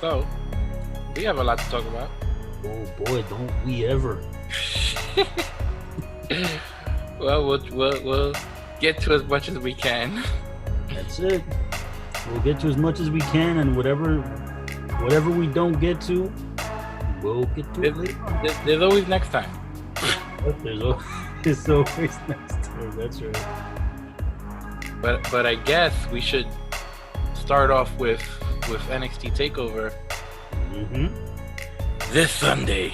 so we have a lot to talk about. Oh boy, don't we ever. Well, we'll get to as much as we can. That's it. We'll get to as much as we can, and whatever we don't get to, we'll get to it later on. There's always next time. There's always next time. That's right. But I guess we should start off with NXT Takeover. Mm-hmm. This Sunday.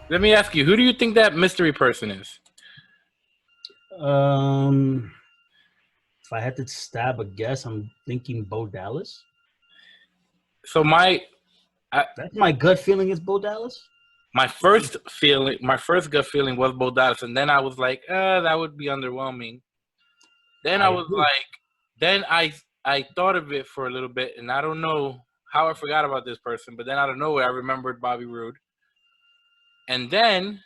Let me ask you, who do you think that mystery person is? If I had to stab a guess, I'm thinking Bo Dallas. So that's my gut feeling is Bo Dallas. My first gut feeling was Bo Dallas, and then I was like, that would be underwhelming. Then I thought of it for a little bit, and I don't know how I forgot about this person, but then out of nowhere, I remembered Bobby Roode. And then,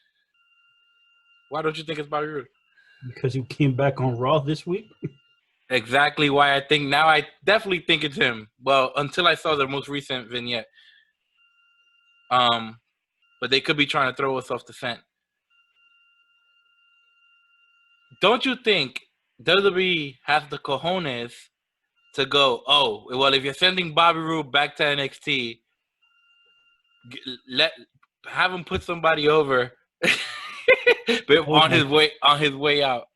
why don't you think it's Bobby Roode? Because he came back on Raw this week? Exactly why I think now. I definitely think it's him. Well, until I saw the most recent vignette. But they could be trying to throw us off the scent. Don't you think WWE has the cojones to go, oh, well, if you're sending Bobby Roode back to NXT, have him put somebody over on his way out.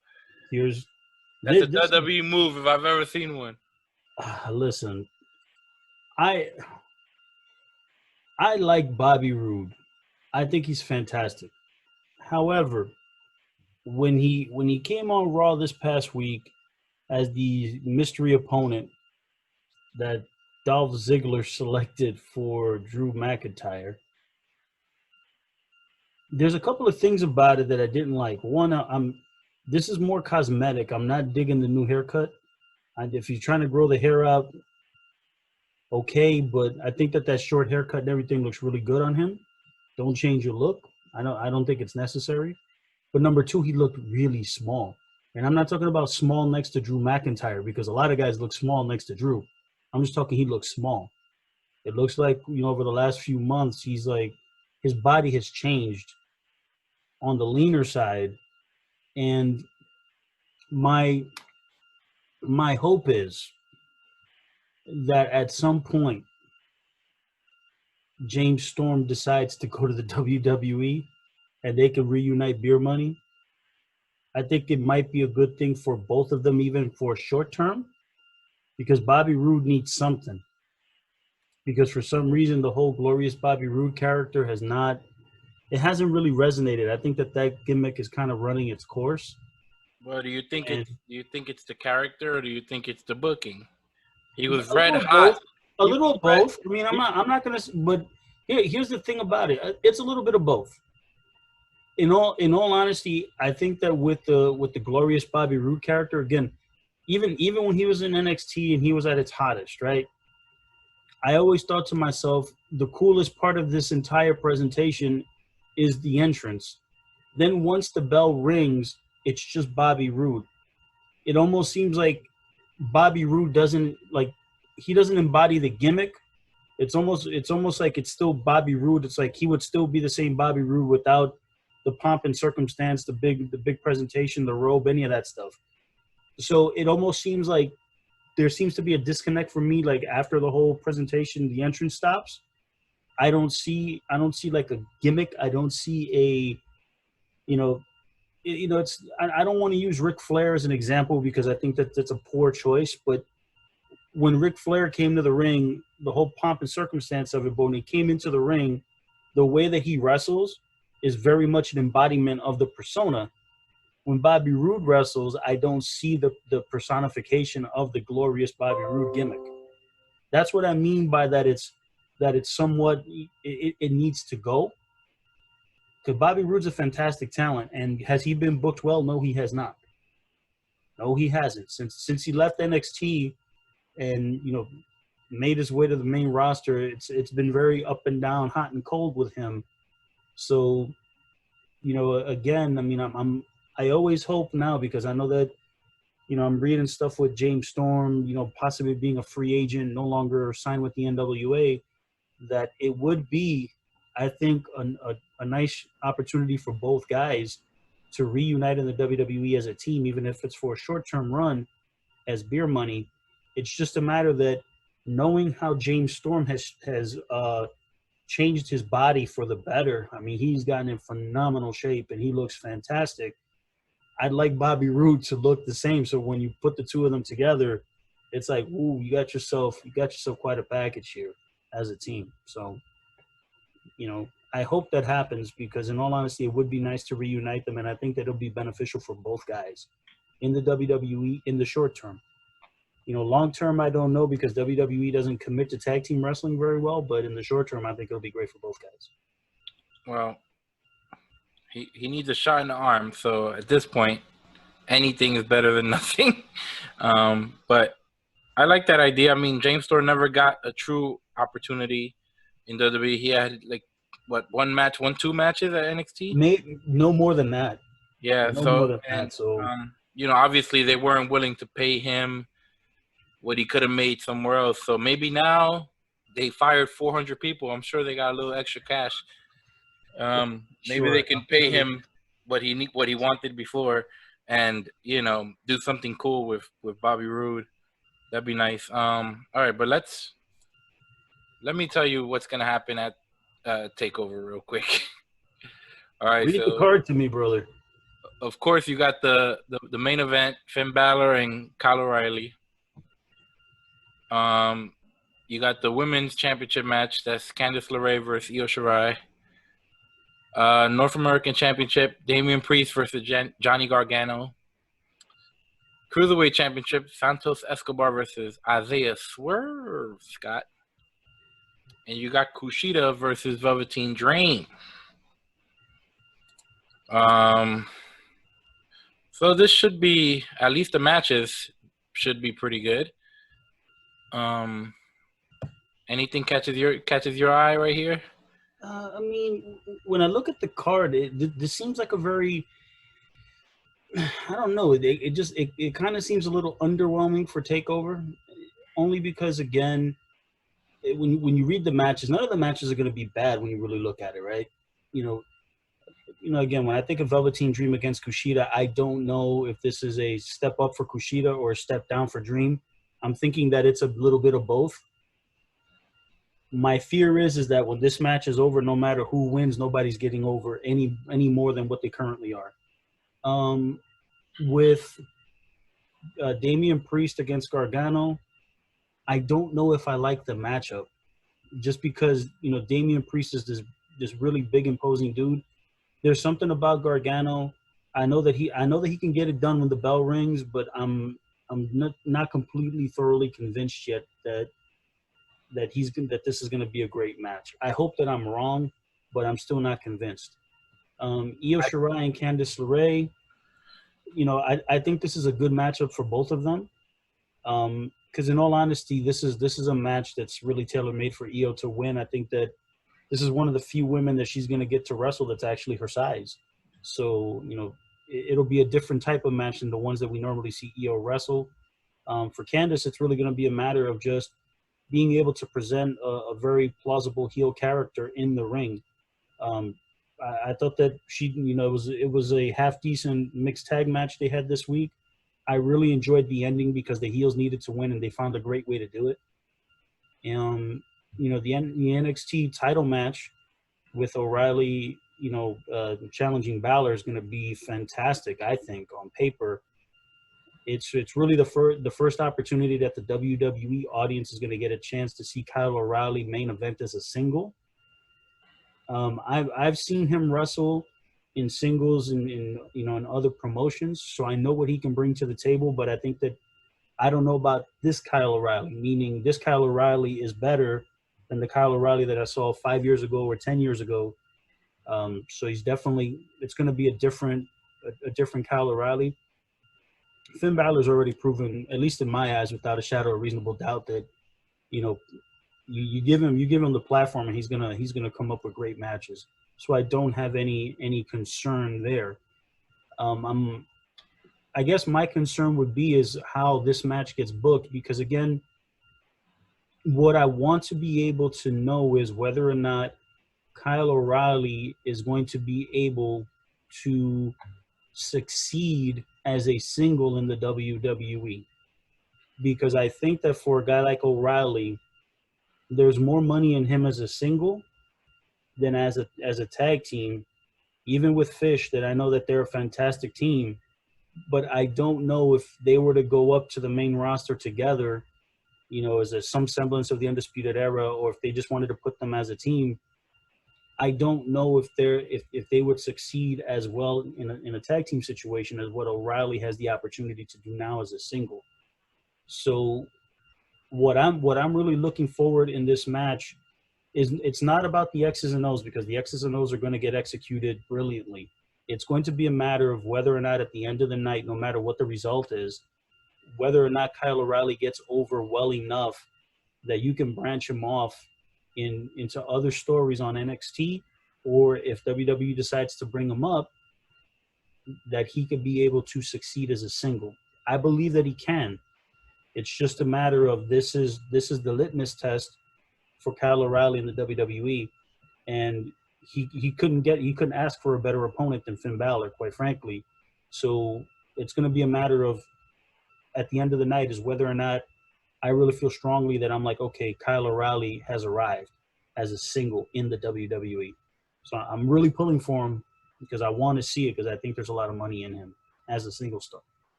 That's a WWE move if I've ever seen one. Listen, I like Bobby Roode. I think he's fantastic. However, when he came on Raw this past week as the mystery opponent that Dolph Ziggler selected for Drew McIntyre, there's a couple of things about it that I didn't like. One, this is more cosmetic. I'm not digging the new haircut. If he's trying to grow the hair out, okay, but I think that short haircut and everything looks really good on him. Don't change your look. I don't think it's necessary. But number two, he looked really small. And I'm not talking about small next to Drew McIntyre, because a lot of guys look small next to Drew. I'm just talking he looks small. It looks like, over the last few months, he's like, his body has changed on the leaner side. And my hope is that at some point, James Storm decides to go to the WWE and they can reunite Beer Money. I think it might be a good thing for both of them, even for short term, because Bobby Roode needs something. Because for some reason, the whole Glorious Bobby Roode character hasn't really resonated. I think that gimmick is kind of running its course. Well, do you think it's the character, or do you think it's the booking? He was red hot. A little of both. I mean, I'm not gonna. But here's the thing about it. It's a little bit of both. In all honesty, I think that with the Glorious Bobby Roode character, again, even when he was in NXT and he was at its hottest, right? I always thought to myself, the coolest part of this entire presentation is the entrance. Then once the bell rings, it's just Bobby Roode. It almost seems like Bobby Roode doesn't embody the gimmick. It's almost like it's still Bobby Roode. It's like he would still be the same Bobby Roode without the pomp and circumstance, the big presentation, the robe, any of that stuff. So it almost seems like there seems to be a disconnect for me. Like after the whole presentation, the entrance stops. I don't see like a gimmick. I don't see it's. I don't want to use Ric Flair as an example because I think that's a poor choice. But when Ric Flair came to the ring, the whole pomp and circumstance of it, but when he came into the ring, the way that he wrestles is very much an embodiment of the persona. When Bobby Roode wrestles, I don't see the personification of the Glorious Bobby Roode gimmick. That's what I mean by that. It's somewhat it needs to go. Because Bobby Roode's a fantastic talent, and has he been booked well? No, he has not. No, he hasn't. Since he left NXT and made his way to the main roster, it's been very up and down, hot and cold with him. So, again, I mean, I always hope now, because I know that I'm reading stuff with James Storm, possibly being a free agent, no longer signed with the NWA, that it would be, I think, a nice opportunity for both guys to reunite in the WWE as a team, even if it's for a short-term run as beer money. It's just a matter that knowing how James Storm has changed his body for the better. I mean, he's gotten in phenomenal shape and he looks fantastic. I'd like Bobby Roode to look the same. So when you put the two of them together, it's like, ooh, you got yourself quite a package here as a team. So, I hope that happens because in all honesty, it would be nice to reunite them. And I think that it'll be beneficial for both guys in the WWE in the short term. Long term, I don't know because WWE doesn't commit to tag team wrestling very well. But in the short term, I think it'll be great for both guys. Well, he needs a shot in the arm. So at this point, anything is better than nothing. But I like that idea. I mean, James Storm never got a true opportunity in WWE. He had two matches at NXT? No more than that. Yeah. More than that. So, obviously they weren't willing to pay him what he could have made somewhere else. So maybe now they fired 400 people. I'm sure they got a little extra cash. Maybe they can pay him what he wanted before, and do something cool with Bobby Roode. That'd be nice. All right, but let me tell you what's gonna happen at Takeover real quick. All right, read the card to me, brother. Of course, you got the main event: Finn Balor and Kyle O'Reilly. You got the women's championship match. That's Candice LeRae versus Io Shirai. North American Championship: Damian Priest versus Johnny Gargano. Cruiserweight Championship: Santos Escobar versus Isaiah Swerve Scott. And you got Kushida versus Velveteen Dream. So this should be, at least the matches should be pretty good. Anything catches your eye right here? I mean, when I look at the card, this seems like a very, I don't know. It kind of seems a little underwhelming for Takeover, only because again, when you read the matches, none of the matches are going to be bad when you really look at it, right? Again, when I think of Velveteen Dream against Kushida, I don't know if this is a step up for Kushida or a step down for Dream. I'm thinking that it's a little bit of both. My fear is that when this match is over, no matter who wins, nobody's getting over any more than what they currently are. With Damian Priest against Gargano, I don't know if I like the matchup, just because Damian Priest is this really big, imposing dude. There's something about Gargano. I know that he can get it done when the bell rings, but I'm not completely thoroughly convinced yet that this is going to be a great match. I hope that I'm wrong, but I'm still not convinced. Io Shirai and Candice LeRae, I think this is a good matchup for both of them. Because in all honesty, this is a match that's really tailor-made for Io to win. I think that this is one of the few women that she's going to get to wrestle that's actually her size. So, it'll be a different type of match than the ones that we normally see Io wrestle. For Candice, it's really going to be a matter of just being able to present a very plausible heel character in the ring. I thought that it was a half decent mixed tag match they had this week. I really enjoyed the ending because the heels needed to win and they found a great way to do it. The NXT title match with O'Reilly, challenging Balor is going to be fantastic. I think on paper, it's really the first opportunity that the WWE audience is going to get a chance to see Kyle O'Reilly main event as a single. I've seen him wrestle in singles in other promotions, so I know what he can bring to the table. But I think that I don't know about this Kyle O'Reilly, meaning this Kyle O'Reilly is better than the Kyle O'Reilly that I saw 5 years ago or 10 years ago. So it's going to be a different Kyle O'Reilly. Finn Balor's already proven, at least in my eyes, without a shadow of reasonable doubt, that you give him the platform and he's gonna come up with great matches. So I don't have any concern there. I guess my concern would be is how this match gets booked, because again, what I want to be able to know is whether or not Kyle O'Reilly is going to be able to succeed as a single in the WWE. Because I think that for a guy like O'Reilly, there's more money in him as a single than as a tag team. Even with Fish, that I know that they're a fantastic team, but I don't know if they were to go up to the main roster together, you know, as some semblance of the Undisputed Era, or if they just wanted to put them as a team. I don't know if they would succeed as well in a tag team situation as what O'Reilly has the opportunity to do now as a single. So what I'm really looking forward in this match is, it's not about the X's and O's, because the X's and O's are going to get executed brilliantly. It's going to be a matter of whether or not at the end of the night, no matter what the result is, whether or not Kyle O'Reilly gets over well enough that you can branch him off into other stories on NXT, or if WWE decides to bring him up, that he could be able to succeed as a single. I believe that he can. It's just a matter of this is the litmus test for Kyle O'Reilly in the WWE, and he couldn't ask for a better opponent than Finn Balor, quite frankly. So it's going to be a matter of, at the end of the night, is whether or not I really feel strongly that I'm like, okay, Kyle O'Reilly has arrived as a single in the WWE. So I'm really pulling for him because I want to see it, because I think there's a lot of money in him as a single star.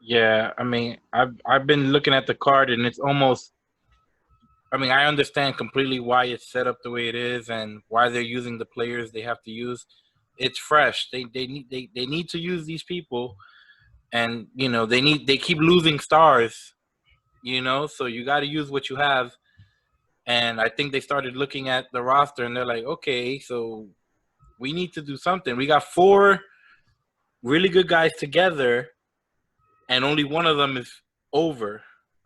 Yeah, I mean, I've been looking at the card, and it's almost, I mean, I understand completely why it's set up the way it is and why they're using the players they have to use. It's fresh. They need to use these people, and you know they keep losing stars, you know, so you got to use what you have. And I think they started looking at the roster, and they're like, okay, so we need to do something. We got 4 really good guys together, and only one of them is over.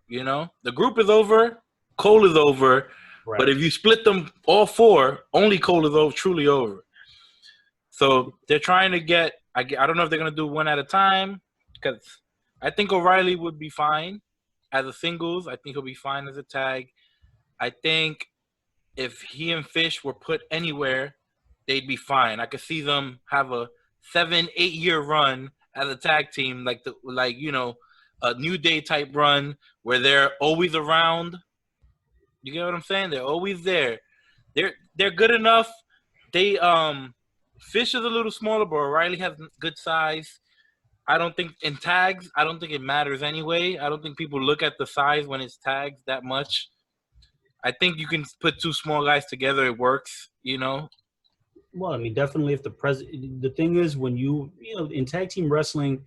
You know, the group is over, Cole is over, right. But if you split them all 4, only Cole is truly over. So they're trying to get. I don't know if they're gonna do one at a time, because I think O'Reilly would be fine as a singles. I think he'll be fine as a tag. I think if he and Fish were put anywhere, they'd be fine. I could see them have a 7-8 year run as a tag team, like you know, a New Day type run where they're always around. You get what I'm saying? They're always there. They're good enough. They Fish is a little smaller, but O'Reilly has good size. I don't think in tags, I don't think it matters anyway. I don't think people look at the size when it's tags that much. I think you can put 2 small guys together, it works, you know. Well, I mean, definitely if the thing is, when you know, in tag team wrestling,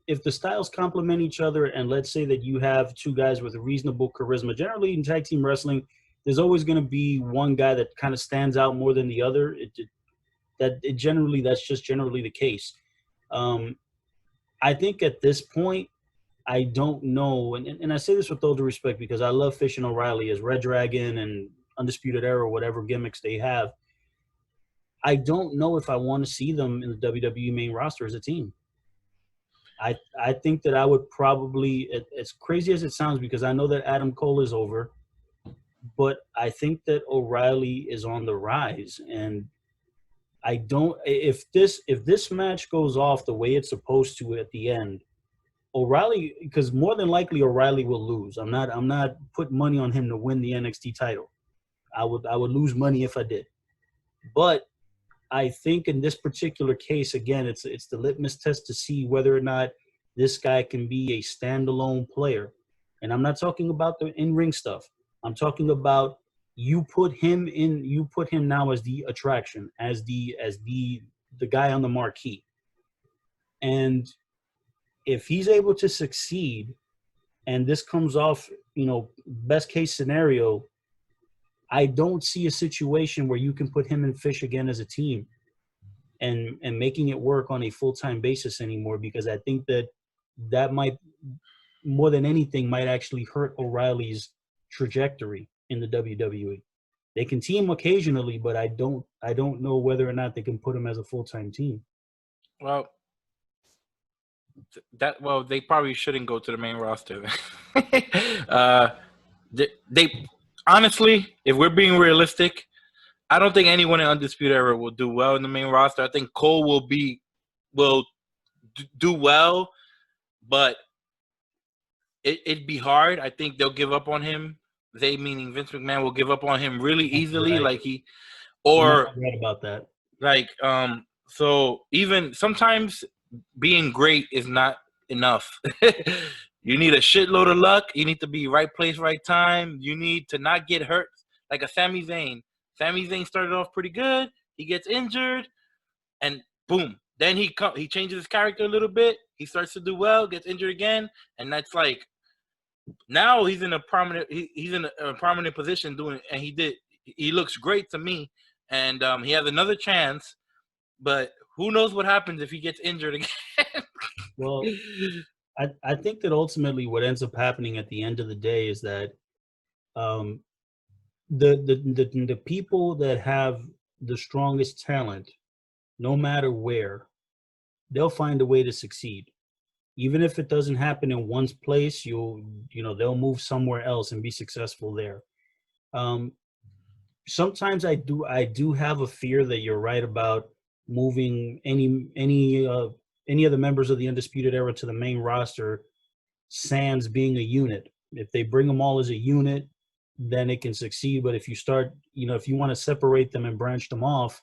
if the styles complement each other, and let's say that you have 2 guys with a reasonable charisma, generally in tag team wrestling, there's always going to be one guy that kind of stands out more than the other. That's just generally the case. I think at this point, I don't know, and I say this with all due respect, because I love Fish and O'Reilly as Red Dragon and Undisputed Era, whatever gimmicks they have. I don't know if I want to see them in the WWE main roster as a team. I think that I would probably, as crazy as it sounds, because I know that Adam Cole is over, but I think that O'Reilly is on the rise, and I don't. If this match goes off the way it's supposed to at the end, O'Reilly, because more than likely O'Reilly will lose. I'm not putting money on him to win the NXT title. I would lose money if I did. But I think in this particular case, again, it's the litmus test to see whether or not this guy can be a standalone player. And I'm not talking about the in-ring stuff. I'm talking about you put him now as the attraction, as the guy on the marquee. And if he's able to succeed and this comes off, you know, best case scenario, I don't see a situation where you can put him and Fish again as a team and making it work on a full-time basis anymore, because I think that might, more than anything, might actually hurt O'Reilly's trajectory in the WWE. They can team occasionally, but I don't know whether or not they can put him as a full-time team. Well, they probably shouldn't go to the main roster. They honestly, if we're being realistic, I don't think anyone in Undisputed Era will do well in the main roster. I think Cole will do well, but it'd be hard. I think they'll give up on him. They, meaning Vince McMahon, will give up on him really easily. Right. Or right about that. So even sometimes being great is not enough. You need a shitload of luck. You need to be right place, right time. You need to not get hurt. Like a Sami Zayn. Sami Zayn started off pretty good. He gets injured, and boom. Then he changes his character a little bit. He starts to do well, gets injured again, and that's like now he's in a prominent position doing it, and he looks great to me, and he has another chance, but who knows what happens if he gets injured again. Well, I think that ultimately what ends up happening at the end of the day is that the people that have the strongest talent, no matter where, they'll find a way to succeed. Even if it doesn't happen in one place, they'll move somewhere else and be successful there. Sometimes I do have a fear that you're right about moving any of the members of the Undisputed Era to the main roster, sans being a unit. If they bring them all as a unit, then it can succeed. But if you start, if you want to separate them and branch them off,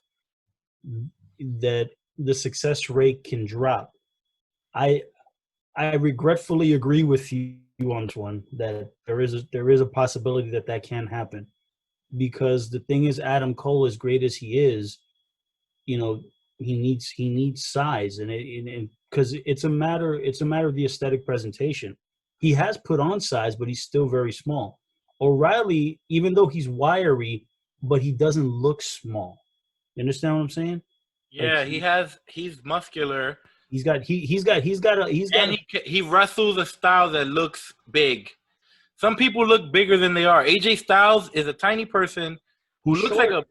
that the success rate can drop. I regretfully agree with you, Antoine, that there is a possibility that can happen, because the thing is, Adam Cole, as great as he is, he needs size, and because it's a matter of the aesthetic presentation. He has put on size, but he's still very small. O'Reilly, even though he's wiry, but he doesn't look small. You understand what I'm saying? Yeah, he's muscular. He wrestles a style that looks big. Some people look bigger than they are. AJ Styles is a tiny person who looks short.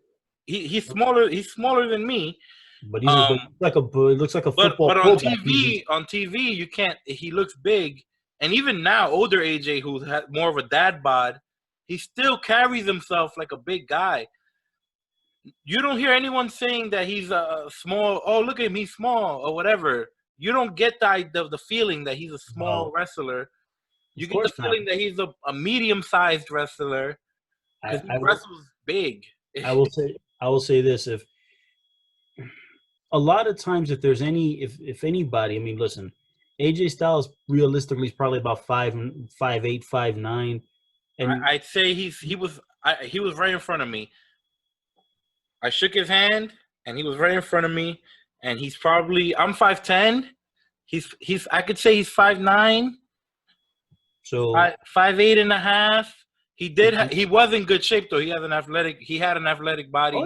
He's smaller. He's smaller than me. But he looks like a football. But on TV, you can't. He looks big, and even now, older AJ, who has more of a dad bod, he still carries himself like a big guy. You don't hear anyone saying that he's a small. Oh, look at him, he's small or whatever. You don't get the feeling that he's a small wrestler. You get the feeling that he's a medium-sized wrestler because he wrestles big. I will say this: if a lot of times, if there's if anybody, I mean, listen, AJ Styles realistically is probably about 5'8", 5'9", and I'd say he was right in front of me. I shook his hand, and he was right in front of me, and he's probably, I'm 5'10". I could say he's 5'9". So 5'8" and a half. He was in good shape though. He had an athletic body.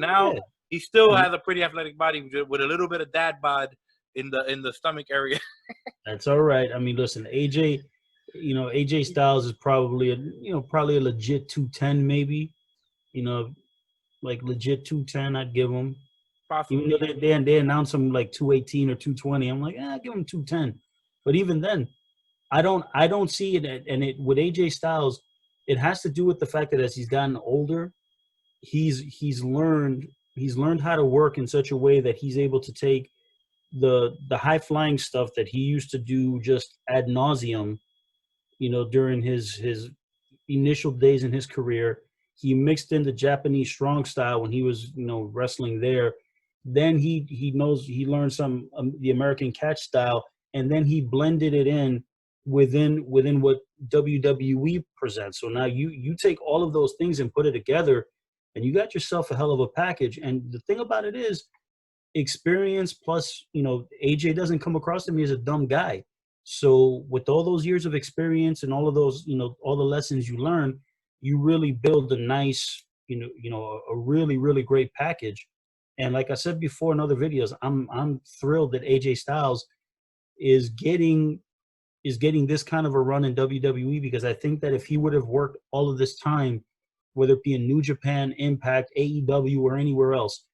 He still has a pretty athletic body with a little bit of dad bod in the stomach area. That's all right. I mean, listen, AJ Styles is probably a legit 210 maybe. Like legit 210, I'd give him. Possibly. Even though they announced him like 218 or 220, I'm like, give him 210. But even then, I don't see it. And with AJ Styles, it has to do with the fact that as he's gotten older, he's learned how to work in such a way that he's able to take the high flying stuff that he used to do just ad nauseum, during his initial days in his career. He mixed in the Japanese strong style when he was, wrestling there. Then he learned some the American catch style, and then he blended it in within what WWE presents. So now you take all of those things and put it together, and you got yourself a hell of a package. And the thing about it is, experience plus, AJ doesn't come across to me as a dumb guy. So with all those years of experience and all of those, all the lessons you learn, you really build a nice, a really, really great package. And like I said before in other videos, I'm thrilled that AJ Styles is getting this kind of a run in WWE, because I think that if he would have worked all of this time, whether it be in New Japan, Impact, AEW, or anywhere else,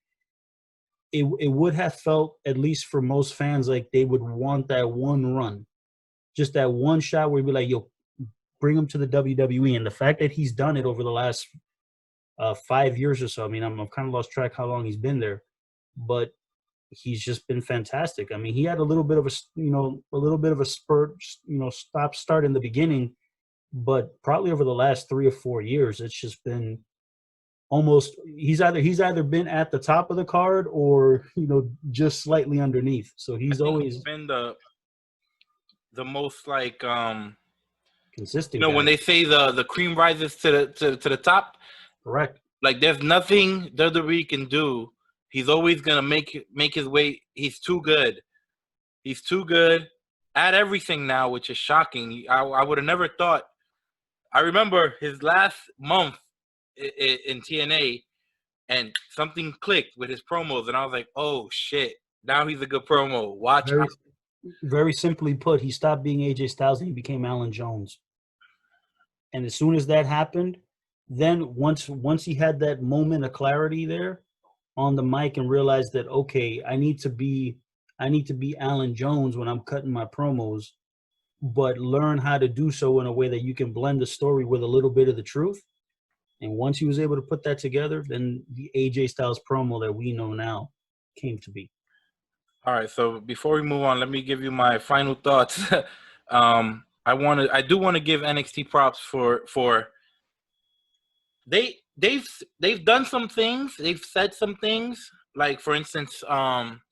it would have felt, at least for most fans, like they would want that one run. just that one shot where you'd be like, yo, bring him to the WWE. And the fact that he's done it over the last 5 years or so. I mean, I'm kind of lost track how long he's been there, but he's just been fantastic. I mean, he had a little bit of a spurt, stop start in the beginning, but probably over the last 3 or 4 years, it's just been almost he's either been at the top of the card or just slightly underneath. So he's always been the most like consistent. When they say the cream rises to the top, correct. Like there's nothing WWE can do. He's always gonna make his way. He's too good. He's too good at everything now, which is shocking. I would have never thought. I remember his last month in TNA, and something clicked with his promos, and I was like, "Oh shit! Now he's a good promo." Watch. Very simply put, he stopped being AJ Styles and he became Alan Jones. And as soon as that happened, then once he had that moment of clarity there on the mic and realized that, okay, I need to be Alan Jones when I'm cutting my promos, but learn how to do so in a way that you can blend the story with a little bit of the truth. And once he was able to put that together, then the AJ Styles promo that we know now came to be. All right, so before we move on, let me give you my final thoughts. I do want to give NXT props for they've done some things, they've said some things, like for instance,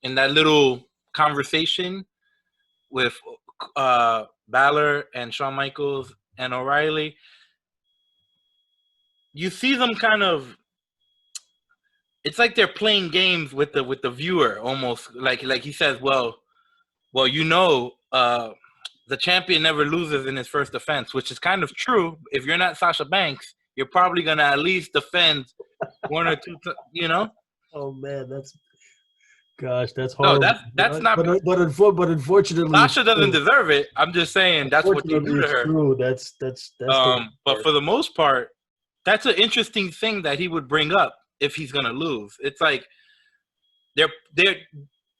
in that little conversation with Balor and Shawn Michaels and O'Reilly, you see them kind of. It's like they're playing games with the viewer, almost like he says, well, the champion never loses in his first defense, which is kind of true. If you're not Sasha Banks, you're probably gonna at least defend one or two, Oh man, that's horrible. No, that's not. But unfortunately, Sasha doesn't deserve it. I'm just saying that's what they do to her. True. That's but for the most part, that's an interesting thing that he would bring up. If he's gonna lose, it's like they're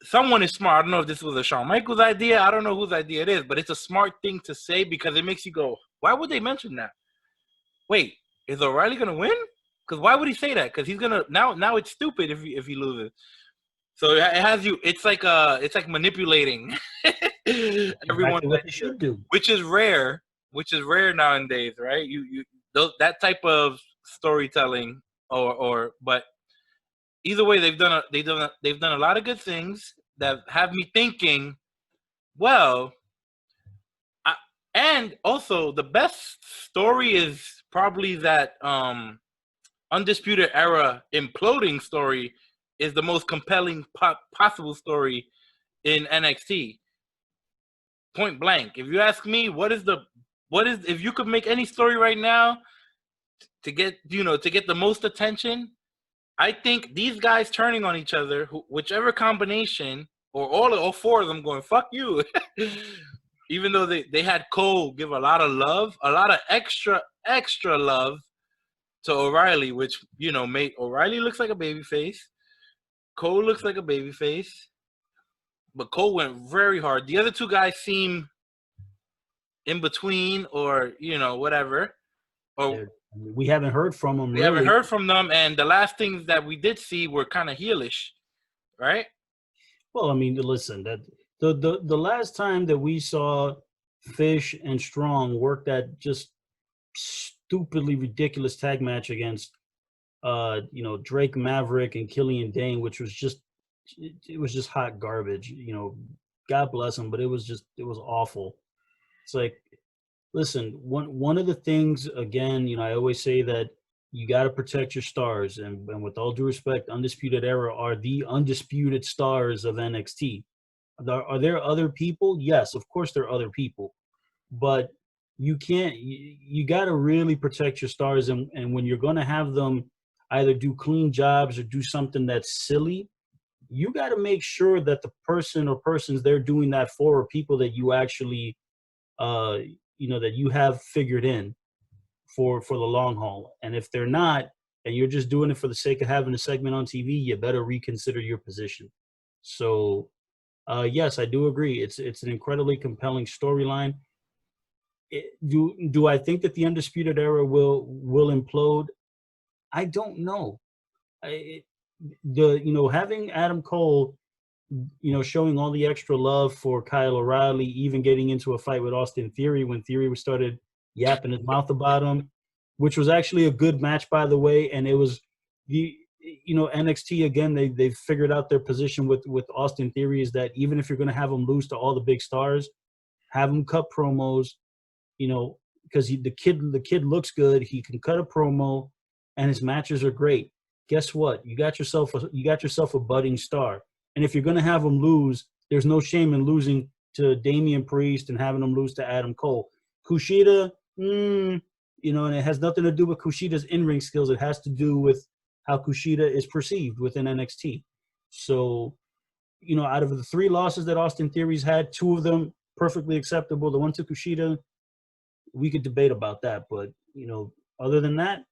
someone is smart. I don't know if this was a Shawn Michaels idea. I don't know whose idea it is, but it's a smart thing to say because it makes you go, why would they mention that? Wait, is O'Reilly gonna win? Because why would he say that? Because he's gonna now it's stupid if he loses. So it has you. It's like manipulating everyone. What they should do, which is rare nowadays, right? That type of storytelling. But either way, they've done a lot of good things that have me thinking. Well, and also the best story is probably that Undisputed Era imploding story is the most compelling possible story in NXT. Point blank. If you ask me, if you could make any story right now to get the most attention, I think these guys turning on each other, whichever combination, or all four of them going, fuck you. Even though they had Cole give a lot of love, a lot of extra love to O'Reilly, which, made O'Reilly looks like a babyface. Cole looks like a babyface. But Cole went very hard. The other two guys seem in between or, whatever. Or we haven't heard from them. We haven't heard from them, and the last things that we did see were kind of heelish, right? Well, I mean, listen, that the last time that we saw Fish and Strong work that just stupidly ridiculous tag match against, Drake Maverick and Killian Dane, which was just hot garbage. God bless them, but it was awful. It's like, listen, one of the things, again, I always say that you got to protect your stars. And with all due respect, Undisputed Era are the undisputed stars of NXT. Are there other people? Yes, of course there are other people. But you got to really protect your stars. And when you're going to have them either do clean jobs or do something that's silly, you got to make sure that the person or persons they're doing that for are people that you actually that you have figured in for the long haul. And if they're not, and you're just doing it for the sake of having a segment on TV, you better reconsider your position. So, yes, I do agree. It's an incredibly compelling storyline. Do I think that the Undisputed Era will implode? I don't know. Having Adam Cole, showing all the extra love for Kyle O'Reilly, even getting into a fight with Austin Theory when Theory started yapping his mouth about him, which was actually a good match, by the way. And it was NXT again. They've figured out their position with Austin Theory is that even if you're going to have him lose to all the big stars, have him cut promos. Because the kid looks good. He can cut a promo, and his matches are great. Guess what? You got yourself a budding star. And if you're going to have him lose, there's no shame in losing to Damian Priest and having him lose to Adam Cole. Kushida, and it has nothing to do with Kushida's in-ring skills. It has to do with how Kushida is perceived within NXT. So, out of the 3 losses that Austin Theory's had, 2 of them perfectly acceptable. The one to Kushida, we could debate about that, but other than that,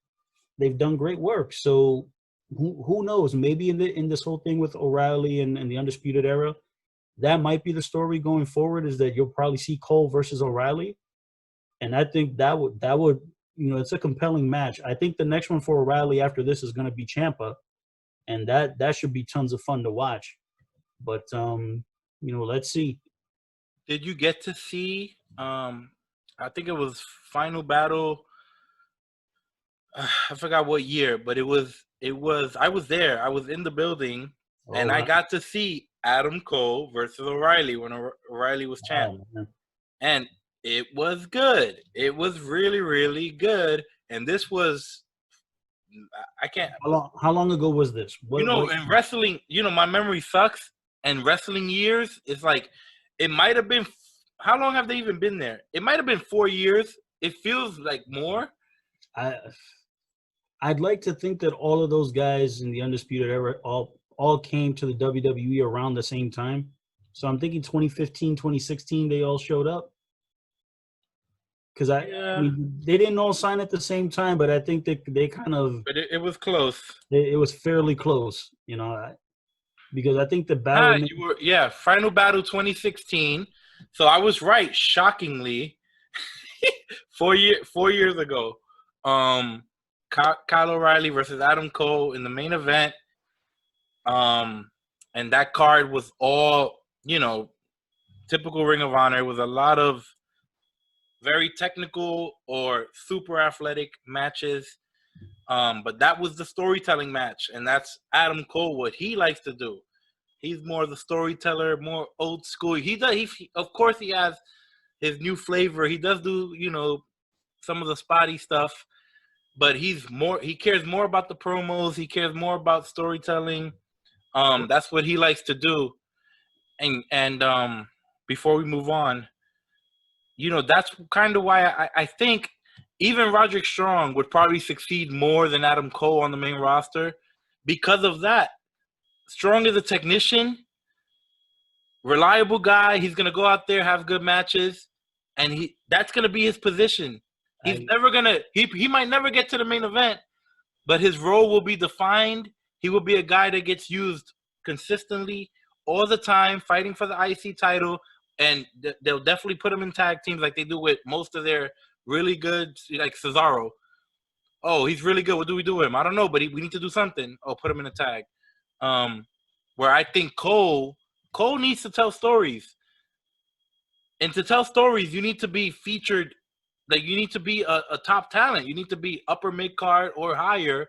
they've done great work. So who knows? Maybe in this whole thing with O'Reilly and the Undisputed Era, that might be the story going forward. Is that you'll probably see Cole versus O'Reilly, and I think that would it's a compelling match. I think the next one for O'Reilly after this is going to be Ciampa, and that should be tons of fun to watch. But let's see. Did you get to see? I think it was Final Battle. I forgot what year, but it was. I was there. I was in the building, and I got to see Adam Cole versus O'Reilly when O'Reilly was champ, and it was good. It was really, really good. And this was. I can't. How long ago was this? In wrestling, my memory sucks. And wrestling years, it's like it might have been. How long have they even been there? It might have been 4 years. It feels like more. I'd like to think that all of those guys in the Undisputed Era all came to the WWE around the same time. So I'm thinking 2015, 2016, they all showed up. Because I mean, they didn't all sign at the same time, but I think they kind of. But it was close. It was fairly close, because I think the battle. Final Battle 2016. So I was right, shockingly. 4 years ago. Kyle O'Reilly versus Adam Cole in the main event. And that card was all, typical Ring of Honor. It was a lot of very technical or super athletic matches. But that was the storytelling match, and that's Adam Cole, what he likes to do. He's more the storyteller, more old school. Of course, he has his new flavor. He does do, some of the spotty stuff, but he cares more about the promos. He cares more about storytelling. That's what he likes to do. And before we move on, that's kind of why I think even Roderick Strong would probably succeed more than Adam Cole on the main roster because of that. Strong is a technician, reliable guy. He's going to go out there, have good matches, and that's going to be his position. He's never going to – he might never get to the main event, but his role will be defined. He will be a guy that gets used consistently all the time, fighting for the IC title, and they'll definitely put him in tag teams like they do with most of their really good – like Cesaro. Oh, he's really good. What do we do with him? I don't know, but we need to do something. Oh, put him in a tag. Where I think Cole needs to tell stories. And to tell stories, you need to be featured. Like, you need to be a top talent. You need to be upper mid-card or higher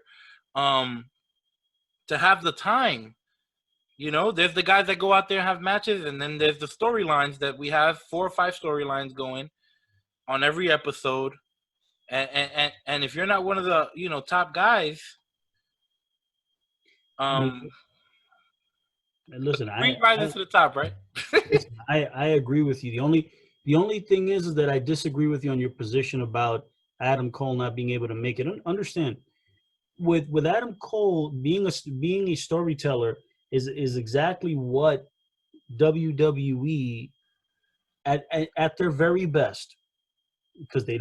to have the time. There's the guys that go out there and have matches, and then there's the storylines that we have 4 or 5 storylines going on every episode. And if you're not one of the, top guys, listen, Reed rises to the top, right? I agree with you. The only thing is that I disagree with you on your position about Adam Cole not being able to make it. Understand, with Adam Cole being a storyteller is exactly what WWE at their very best, because they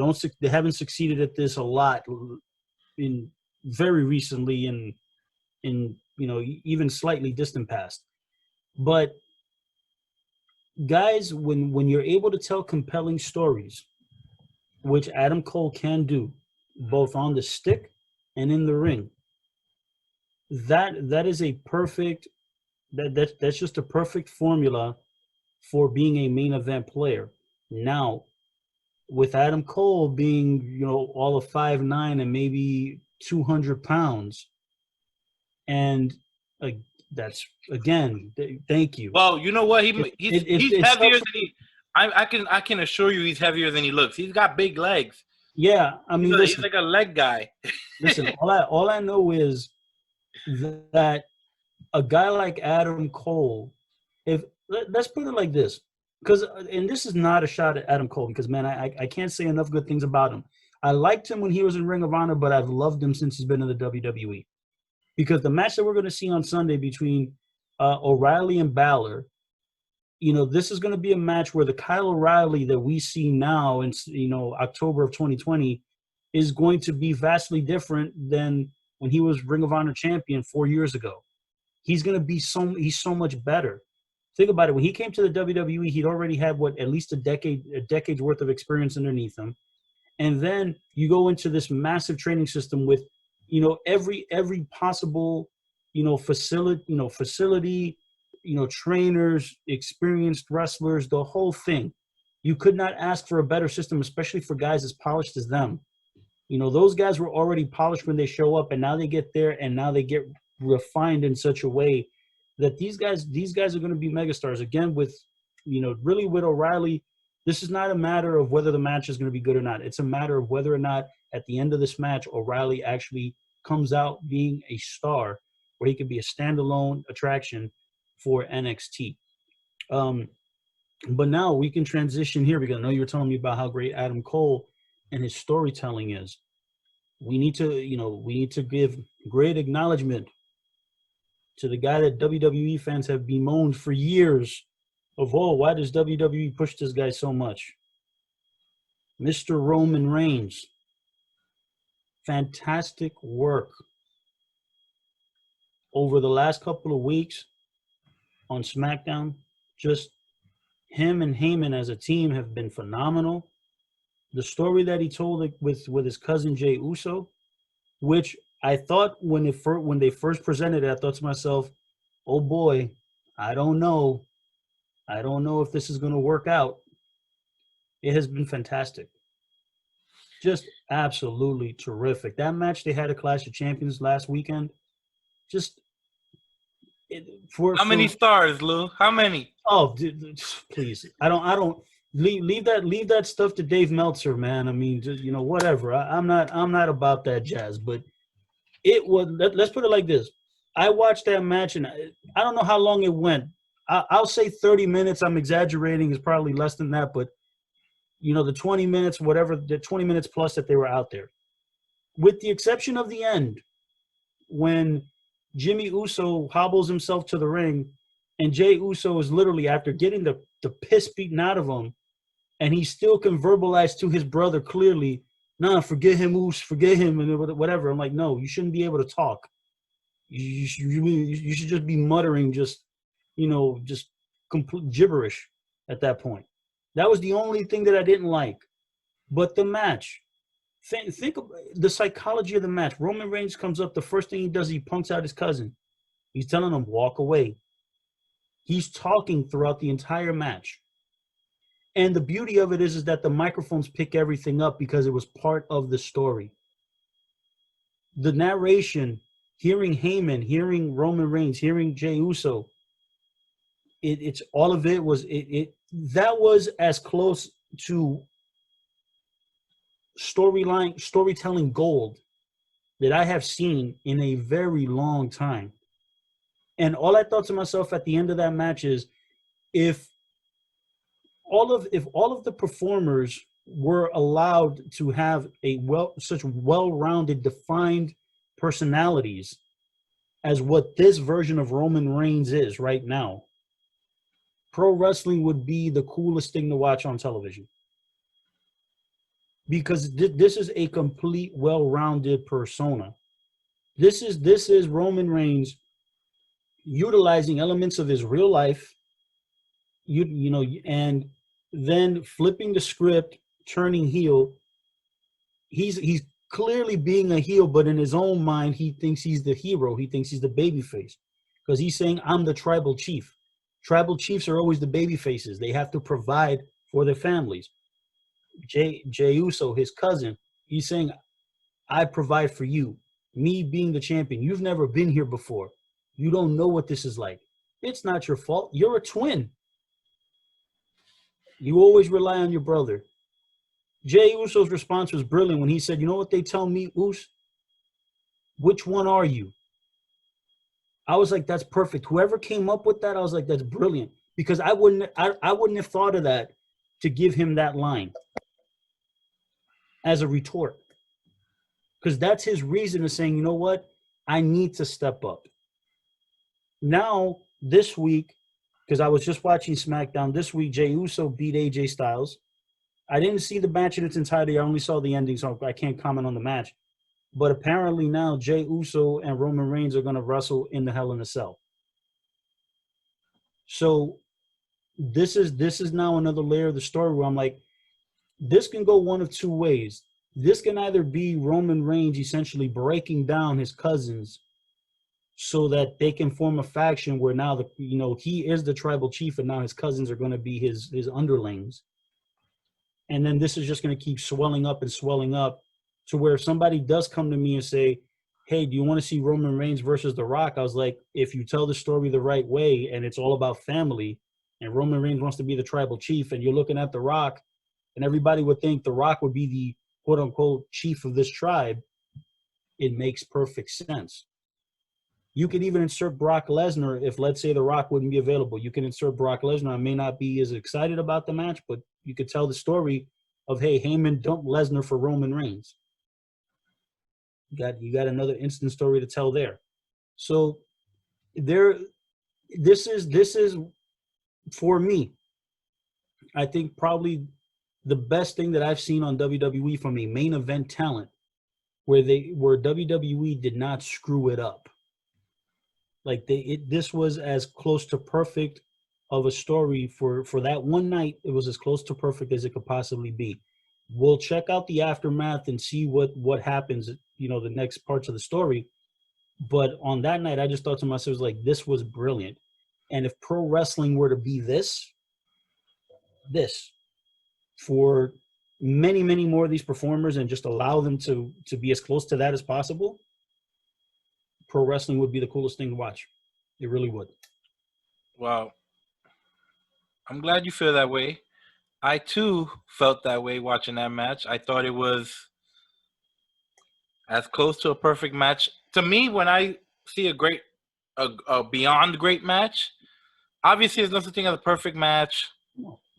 haven't succeeded at this a lot in very recently in even slightly distant past. But guys, when you're able to tell compelling stories, which Adam Cole can do, both on the stick and in the ring. That is a perfect that's just a perfect formula for being a main event player. Now, with Adam Cole being, all of 5'9" and maybe 200 pounds, and that's again, thank you. Well, you know what? He's heavier than he. I can assure you, he's heavier than he looks. He's got big legs. Yeah, I mean, he's like a leg guy. Listen, all I know is that a guy like Adam Cole, let's put it like this, and this is not a shot at Adam Cole, because, man, I can't say enough good things about him. I liked him when he was in Ring of Honor, but I've loved him since he's been in the WWE. Because the match that we're going to see on Sunday between O'Reilly and Balor, this is going to be a match where the Kyle O'Reilly that we see now in, October of 2020 is going to be vastly different than when he was Ring of Honor champion 4 years ago. He's going to be he's so much better. Think about it. When he came to the WWE, he'd already had at least a decade's worth of experience underneath him. And then you go into this massive training system with, every possible, facility, trainers, experienced wrestlers, the whole thing. You could not ask for a better system, especially for guys as polished as them. Those guys were already polished when they show up, and now they get there, and now they get refined in such a way that these guys are going to be megastars. Again, really with O'Reilly, this is not a matter of whether the match is going to be good or not. It's a matter of whether or not at the end of this match, O'Reilly actually comes out being a star, where he could be a standalone attraction for NXT. But now we can transition here, because I know you were telling me about how great Adam Cole and his storytelling is. We need to give great acknowledgement to the guy that WWE fans have bemoaned for years of, why does WWE push this guy so much? Mr. Roman Reigns. Fantastic work over the last couple of weeks on SmackDown. Just him and Heyman as a team have been phenomenal. The story that he told with his cousin Jey Uso, which I thought when they first presented it, I thought to myself, oh boy, I don't know if this is going to work out. It has been fantastic. Just absolutely terrific. That match they had at Clash of Champions last weekend, how many stars, Lou? How many? Oh, dude, please. I don't leave that stuff to Dave Meltzer, man. I mean, whatever. I'm not about that jazz, but it was. Let's put it like this. I watched that match, and I don't know how long it went. I'll say 30 minutes. I'm exaggerating. It's probably less than that, but the 20 minutes, whatever, the 20 minutes plus that they were out there, with the exception of the end, when Jimmy Uso hobbles himself to the ring, and Jey Uso is literally, after getting the piss beaten out of him, and he still can verbalize to his brother clearly, nah, forget him, Uso, forget him, and whatever. I'm like, no, you shouldn't be able to talk. You should just be muttering, just complete gibberish at that point. That was the only thing that I didn't like. But the match, think of the psychology of the match. Roman Reigns comes up, the first thing he does, he punks out his cousin. He's telling him, walk away. He's talking throughout the entire match. And the beauty of it is that the microphones pick everything up because it was part of the story. The narration, hearing Heyman, hearing Roman Reigns, hearing Jey Uso, it's all of it was that was as close to storytelling gold that I have seen in a very long time. And all I thought to myself at the end of that match is, if all of the performers were allowed to have such well-rounded, defined personalities as what this version of Roman Reigns is right now, pro wrestling would be the coolest thing to watch on television. Because this is a complete, well-rounded persona. This is Roman Reigns utilizing elements of his real life, and then flipping the script, turning heel, he's clearly being a heel, but in his own mind, he thinks he's the hero. He thinks he's the babyface because he's saying, I'm the tribal chief. Tribal chiefs are always the baby faces. They have to provide for their families. Jey Uso, his cousin, he's saying, I provide for you. Me being the champion, you've never been here before. You don't know what this is like. It's not your fault. You're a twin. You always rely on your brother. Jey Uso's response was brilliant when he said, you know what they tell me, Us? Which one are you? I was like, that's perfect. Whoever came up with that, I was like, that's brilliant. Because I wouldn't have thought of that to give him that line as a retort. Because that's his reason of saying, you know what? I need to step up. Now, this week, because I was just watching SmackDown, this week, Jey Uso beat AJ Styles. I didn't see the match in its entirety. I only saw the ending, so I can't comment on the match. But apparently now, Jey Uso and Roman Reigns are going to wrestle in the Hell in a Cell. So this is now another layer of the story where I'm like, this can go one of two ways. This can either be Roman Reigns essentially breaking down his cousins so that they can form a faction where now he is the tribal chief and now his cousins are going to be his underlings. And then this is just going to keep swelling up to where if somebody does come to me and say, hey, do you want to see Roman Reigns versus The Rock? I was like, if you tell the story the right way and it's all about family and Roman Reigns wants to be the tribal chief and you're looking at The Rock and everybody would think The Rock would be the quote-unquote chief of this tribe, it makes perfect sense. You could even insert Brock Lesnar if, let's say, The Rock wouldn't be available. You can insert Brock Lesnar. I may not be as excited about the match, but you could tell the story of, hey, Heyman dumped Lesnar for Roman Reigns. You got another instant story to tell there. So this is for me, I think probably the best thing that I've seen on WWE from a main event talent where WWE did not screw it up. Like this was as close to perfect of a story for that one night. It was as close to perfect as it could possibly be. We'll check out the aftermath and see what happens, the next parts of the story. But on that night, I just thought to myself, like, this was brilliant. And if pro wrestling were to be this for many, many more of these performers and just allow them to be as close to that as possible, pro wrestling would be the coolest thing to watch. It really would. Well, I'm glad you feel that way. I, too, felt that way watching that match. I thought it was as close to a perfect match. To me, when I see a beyond great match, obviously there's no such thing as a perfect match,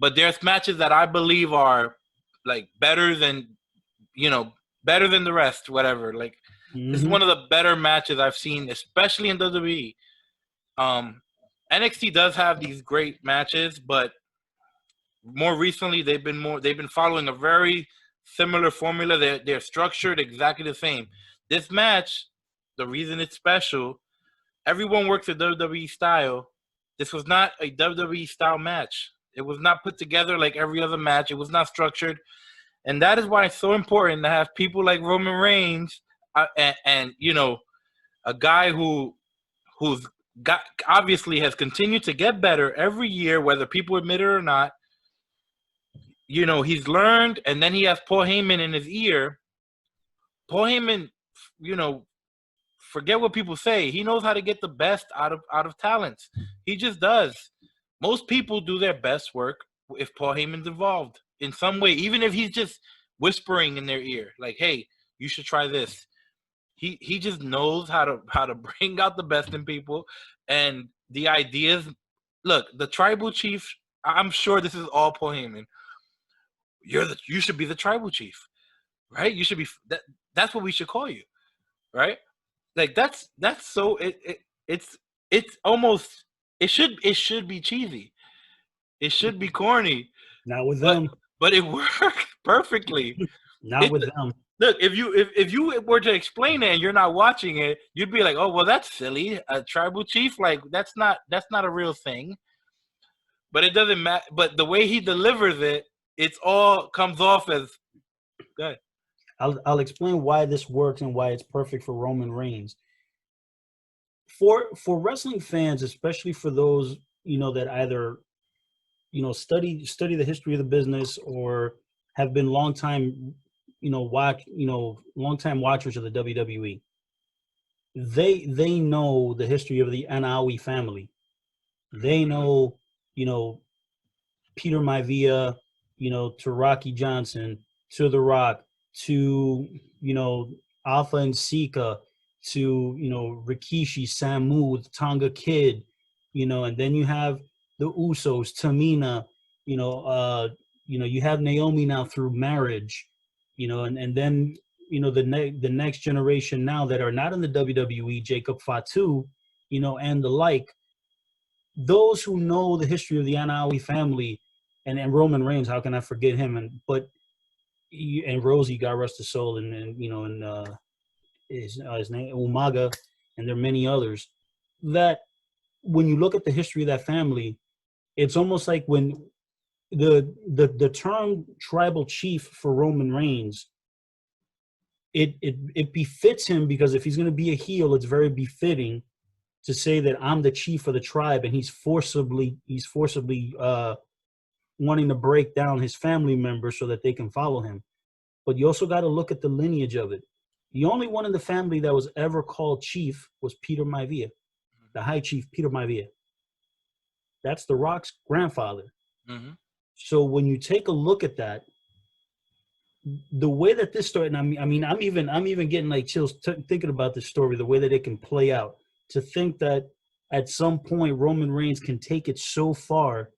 but there's matches that I believe are, like, better than the rest, whatever. Like, This is one of the better matches I've seen, especially in WWE. NXT does have these great matches, but more recently they've been following a very similar formula. They're structured exactly the same. This match, the reason it's special, everyone works a WWE style. This was not a WWE style match. It was not put together like every other match. It was not structured. And that is why it's so important to have people like Roman Reigns and a guy who's got obviously has continued to get better every year, whether people admit it or not. He's learned, and then he has Paul Heyman in his ear. Paul Heyman, forget what people say. He knows how to get the best out of talents. He just does. Most people do their best work if Paul Heyman's involved in some way, even if he's just whispering in their ear, like, "Hey, you should try this." He just knows how to bring out the best in people, and the ideas. Look, the tribal chief. I'm sure this is all Paul Heyman. You should be the tribal chief, right? You should be that. That's what we should call you, right? Like that's so it's almost it should be cheesy. It should be corny. Not with them. But it worked perfectly. Not with them. Look, if you were to explain it and you're not watching it, you'd be like, "Oh, well, that's silly. A tribal chief, like that's not a real thing." But it doesn't matter. But the way he delivers it, it's all comes off as good. I'll explain why this works and why it's perfect for Roman Reigns. For wrestling fans, especially for those, that either, study the history of the business or have been long time watchers of the WWE. They know the history of the Anawi family. They know, Peter Maivia, to Rocky Johnson, to The Rock, to, Alpha and Sika, to, Rikishi, Samu, the Tonga Kid, and then you have the Usos, Tamina, you have Naomi now through marriage, and then, the next generation now that are not in the WWE, Jacob Fatu, and the like. Those who know the history of the Anawi family and Roman Reigns, how can I forget him? And Rosie, God rest his soul, and his name Umaga, and there are many others. That when you look at the history of that family, it's almost like when the term tribal chief for Roman Reigns, it befits him, because if he's going to be a heel, it's very befitting to say that I'm the chief of the tribe, and he's forcibly wanting to break down his family members so that they can follow him. But you also got to look at the lineage of it. The only one in the family that was ever called chief was Peter Maivia, the high chief Peter Maivia. That's The Rock's grandfather. Mm-hmm. So when you take a look at that, the way that this story, and I'm even getting like chills thinking about this story, the way that it can play out. To think that at some point Roman Reigns can take it so far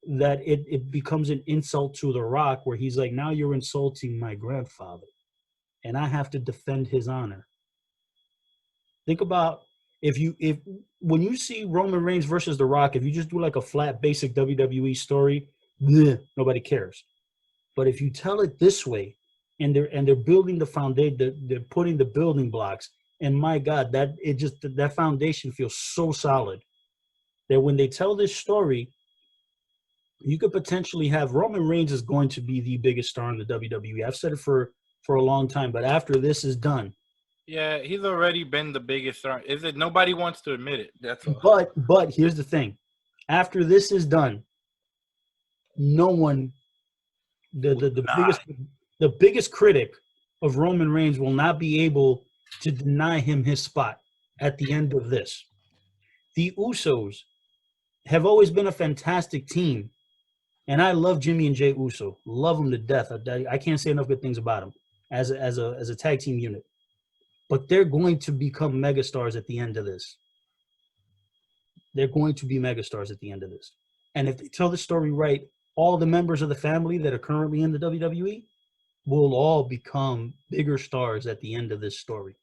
that it becomes an insult to The Rock, where he's like, now you're insulting my grandfather, and I have to defend his honor. Think about if when you see Roman Reigns versus The Rock, if you just do like a flat basic WWE story, nobody cares. But if you tell it this way, and they're building the foundation, they're putting the building blocks, and my God, that foundation feels so solid that when they tell this story, you could potentially have Roman Reigns is going to be the biggest star in the WWE. I've said it for a long time, but after this is done. Yeah, he's already been the biggest star. Is it? Nobody wants to admit it. That's all. But here's the thing. After this is done, no one, the biggest critic of Roman Reigns will not be able to deny him his spot at the end of this. The Usos have always been a fantastic team, and I love Jimmy and Jey Uso. Love them to death. I can't say enough good things about them as a tag team unit. But they're going to become megastars at the end of this. They're going to be megastars at the end of this. And if they tell the story right, all the members of the family that are currently in the WWE will all become bigger stars at the end of this story.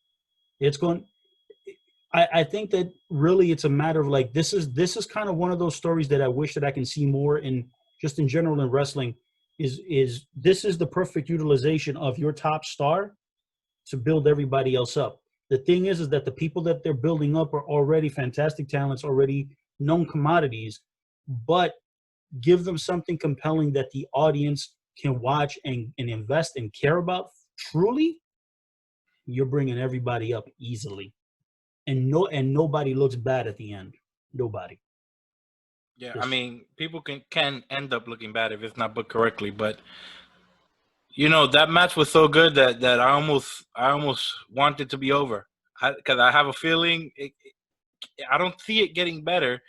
I think that really it's a matter of like, this is kind of one of those stories that I wish that I can see more in just in general in wrestling is this is the perfect utilization of your top star to build everybody else up. The thing is that the people that they're building up are already fantastic talents, already known commodities, but give them something compelling that the audience can watch and invest and care about truly, you're bringing everybody up easily. And nobody looks bad at the end. Nobody. Yeah, I mean, people can end up looking bad if it's not booked correctly, but that match was so good that I almost want it to be over, because I have a feeling I don't see it getting better.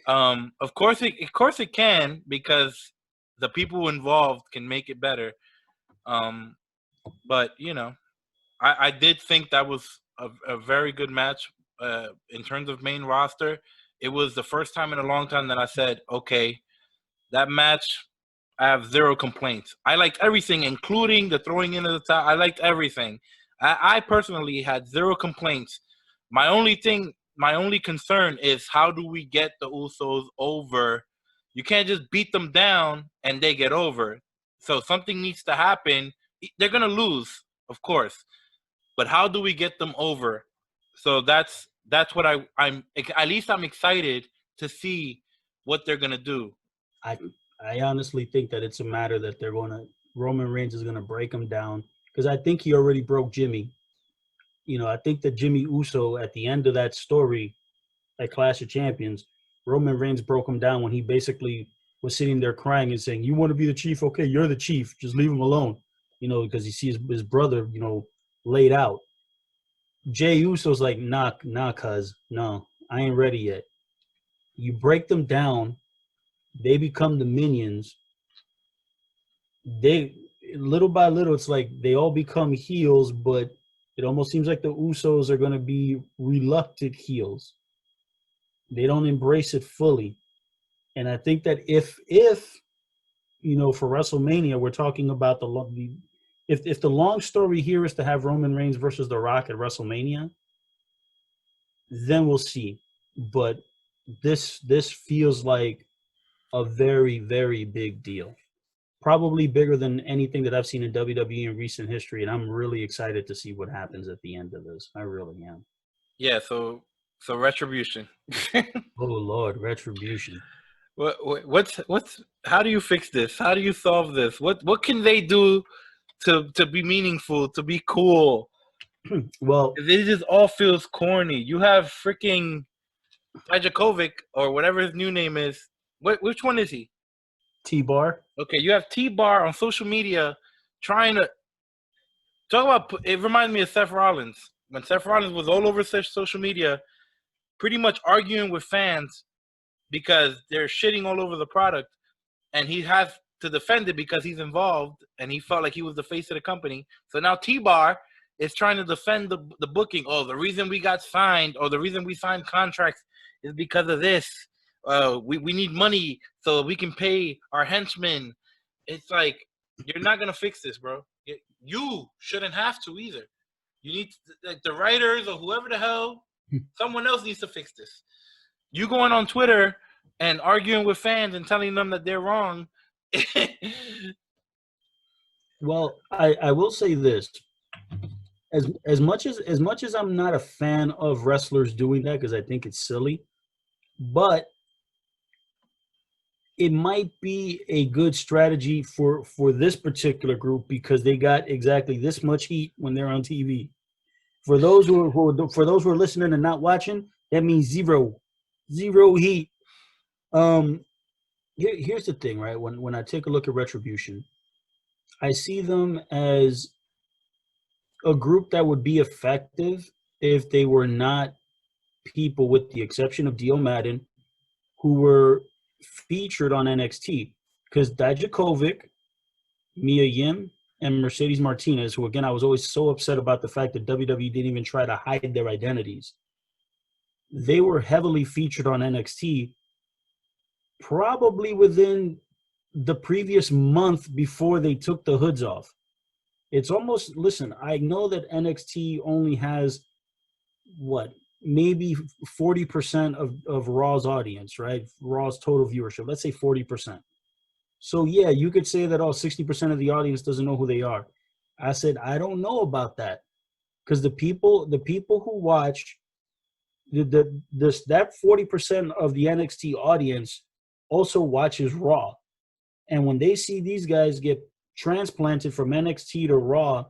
Of course it can, because the people involved can make it better. But I did think that was a very good match. In terms of main roster, it was the first time in a long time that I said, okay, that match, I have zero complaints. I liked everything, including the throwing in of the towel. I liked everything. I personally had zero complaints. My only concern is, how do we get the Usos over? You can't just beat them down and they get over. So something needs to happen. They're going to lose, of course. But how do we get them over? So that's what I'm at least I'm excited to see what they're going to do. I honestly think that it's a matter that Roman Reigns is going to break them down, because I think he already broke Jimmy. You know, I think that Jimmy Uso at the end of that story, at Clash of Champions, Roman Reigns broke him down when he basically was sitting there crying and saying, "You want to be the chief? Okay, you're the chief. Just leave him alone." You know, because he sees his brother, you know, laid out. Jey Uso's like, nah, cuz, no, I ain't ready yet. You break them down, they become the minions. They, little by little, it's like they all become heels, but it almost seems like the Usos are going to be reluctant heels. They don't embrace it fully. And I think that if you know, for WrestleMania, we're talking about if the long story here is to have Roman Reigns versus The Rock at WrestleMania, then we'll see. But this feels like a very, very big deal. Probably bigger than anything that I've seen in WWE in recent history, and I'm really excited to see what happens at the end of this. I really am. Yeah, so Retribution. Oh Lord, Retribution. What's how do you fix this? How do you solve this? What can they do to be meaningful, to be cool? Well, it just all feels corny. You have freaking Dijakovic or whatever his new name is. Which one is he? T-Bar. Okay, you have T-Bar on social media trying to talk about. It reminds me of Seth Rollins when Seth Rollins was all over social media, pretty much arguing with fans because they're shitting all over the product, and he has to defend it because he's involved, and he felt like he was the face of the company. So now T-Bar is trying to defend the booking. Oh, the reason we got signed or the reason we signed contracts is because of this. We need money so we can pay our henchmen. It's like, you're not going to fix this, bro. You shouldn't have to either. You need like the writers or whoever the hell, someone else needs to fix this. You going on Twitter and arguing with fans and telling them that they're wrong. Well, I will say this. As much as I'm not a fan of wrestlers doing that because I think it's silly, but it might be a good strategy for this particular group because they got exactly this much heat when they're on TV. For those who are listening and not watching, that means zero heat. Here's the thing, right? When I take a look at Retribution, I see them as a group that would be effective if they were not people, with the exception of Dio Madden, who were featured on NXT. Because Dijakovic, Mia Yim, and Mercedes Martinez, who, again, I was always so upset about the fact that WWE didn't even try to hide their identities. They were heavily featured on NXT probably within the previous month before they took the hoods off. It's almost, listen, I know that NXT only has, maybe 40% of Raw's audience, right? Raw's total viewership. Let's say 40%. So, yeah, you could say that, 60% of the audience doesn't know who they are. I said, I don't know about that. Because the people who watch, that 40% of the NXT audience also watches Raw. And when they see these guys get transplanted from NXT to Raw,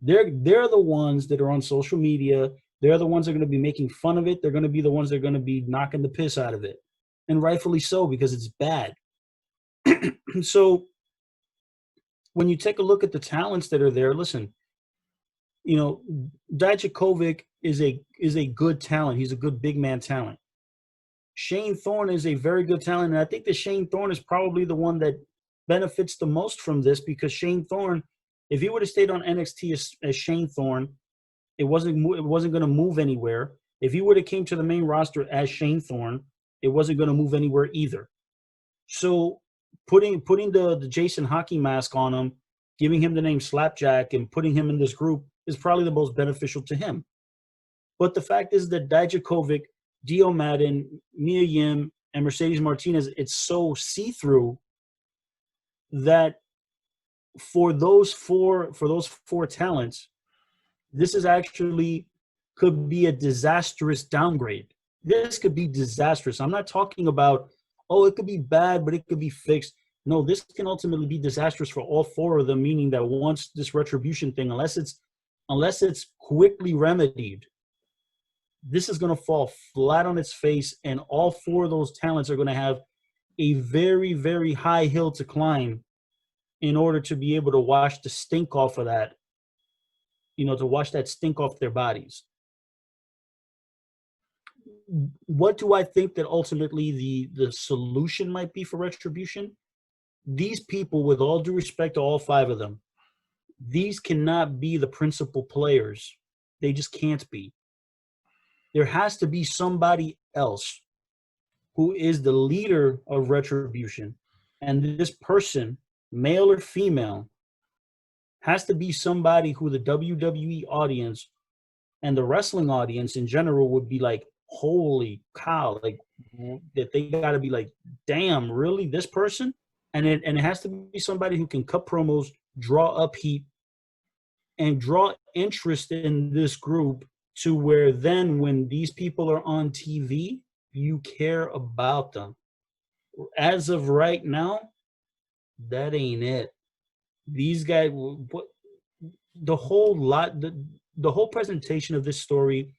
they're the ones that are on social media. They're the ones that are going to be making fun of it. They're going to be the ones that are going to be knocking the piss out of it. And rightfully so, because it's bad. So when you take a look at the talents that are there, listen, Dijakovic is a good talent. He's a good big man talent. Shane Thorne is a very good talent. And I think that Shane Thorne is probably the one that benefits the most from this, because Shane Thorne, if he would have stayed on NXT as Shane Thorne, it wasn't going to move anywhere. If he would have came to the main roster as Shane Thorne, it wasn't going to move anywhere either. So putting the Jason hockey mask on him, giving him the name Slapjack, and putting him in this group is probably the most beneficial to him. But the fact is that Dijakovic, Dio Madden, Mia Yim, and Mercedes Martinez, it's so see-through that for those four talents, this is actually could be a disastrous downgrade. This could be disastrous. I'm not talking about, it could be bad, but it could be fixed. no, this can ultimately be disastrous for all four of them, meaning that once this retribution thing, unless it's quickly remedied, this is going to fall flat on its face, and all four of those talents are going to have a very, very high hill to climb in order to be able to wash the stink off of that, to wash that stink off their bodies. What do I think that ultimately the solution might be for Retribution? These people, with all due respect to all five of them, these cannot be the principal players. They just can't be. There has to be somebody else who is the leader of Retribution. And this person, male or female, has to be somebody who the WWE audience and the wrestling audience in general would be like, holy cow, like that they got to be like, damn, really, this person? And it has to be somebody who can cut promos, draw up heat, and draw interest in this group to where then when these people are on TV, you care about them. As of right now, that ain't it. These guys, the whole presentation of this story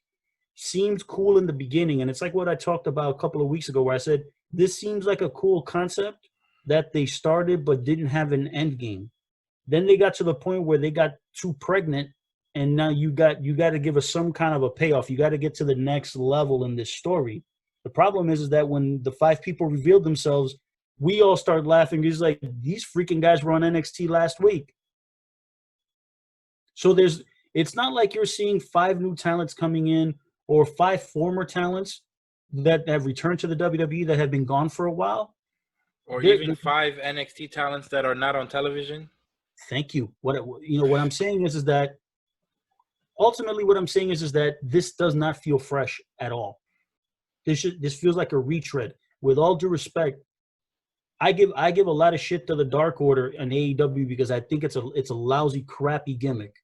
seemed cool in the beginning, and it's like what I talked about a couple of weeks ago where I said, this seems like a cool concept that they started but didn't have an end game. Then they got to the point where they got too pregnant, and now you got to give us some kind of a payoff. You got to get to the next level in this story. The problem is that when the five people revealed themselves, we all started laughing. It's like, these freaking guys were on NXT last week. So it's not like you're seeing five new talents coming in or five former talents that have returned to the WWE that have been gone for a while. Or even five NXT talents that are not on television. Thank you. What I'm saying is that ultimately what I'm saying is that this does not feel fresh at all. This feels like a retread. With all due respect, I give a lot of shit to the Dark Order and AEW because I think it's a lousy, crappy gimmick,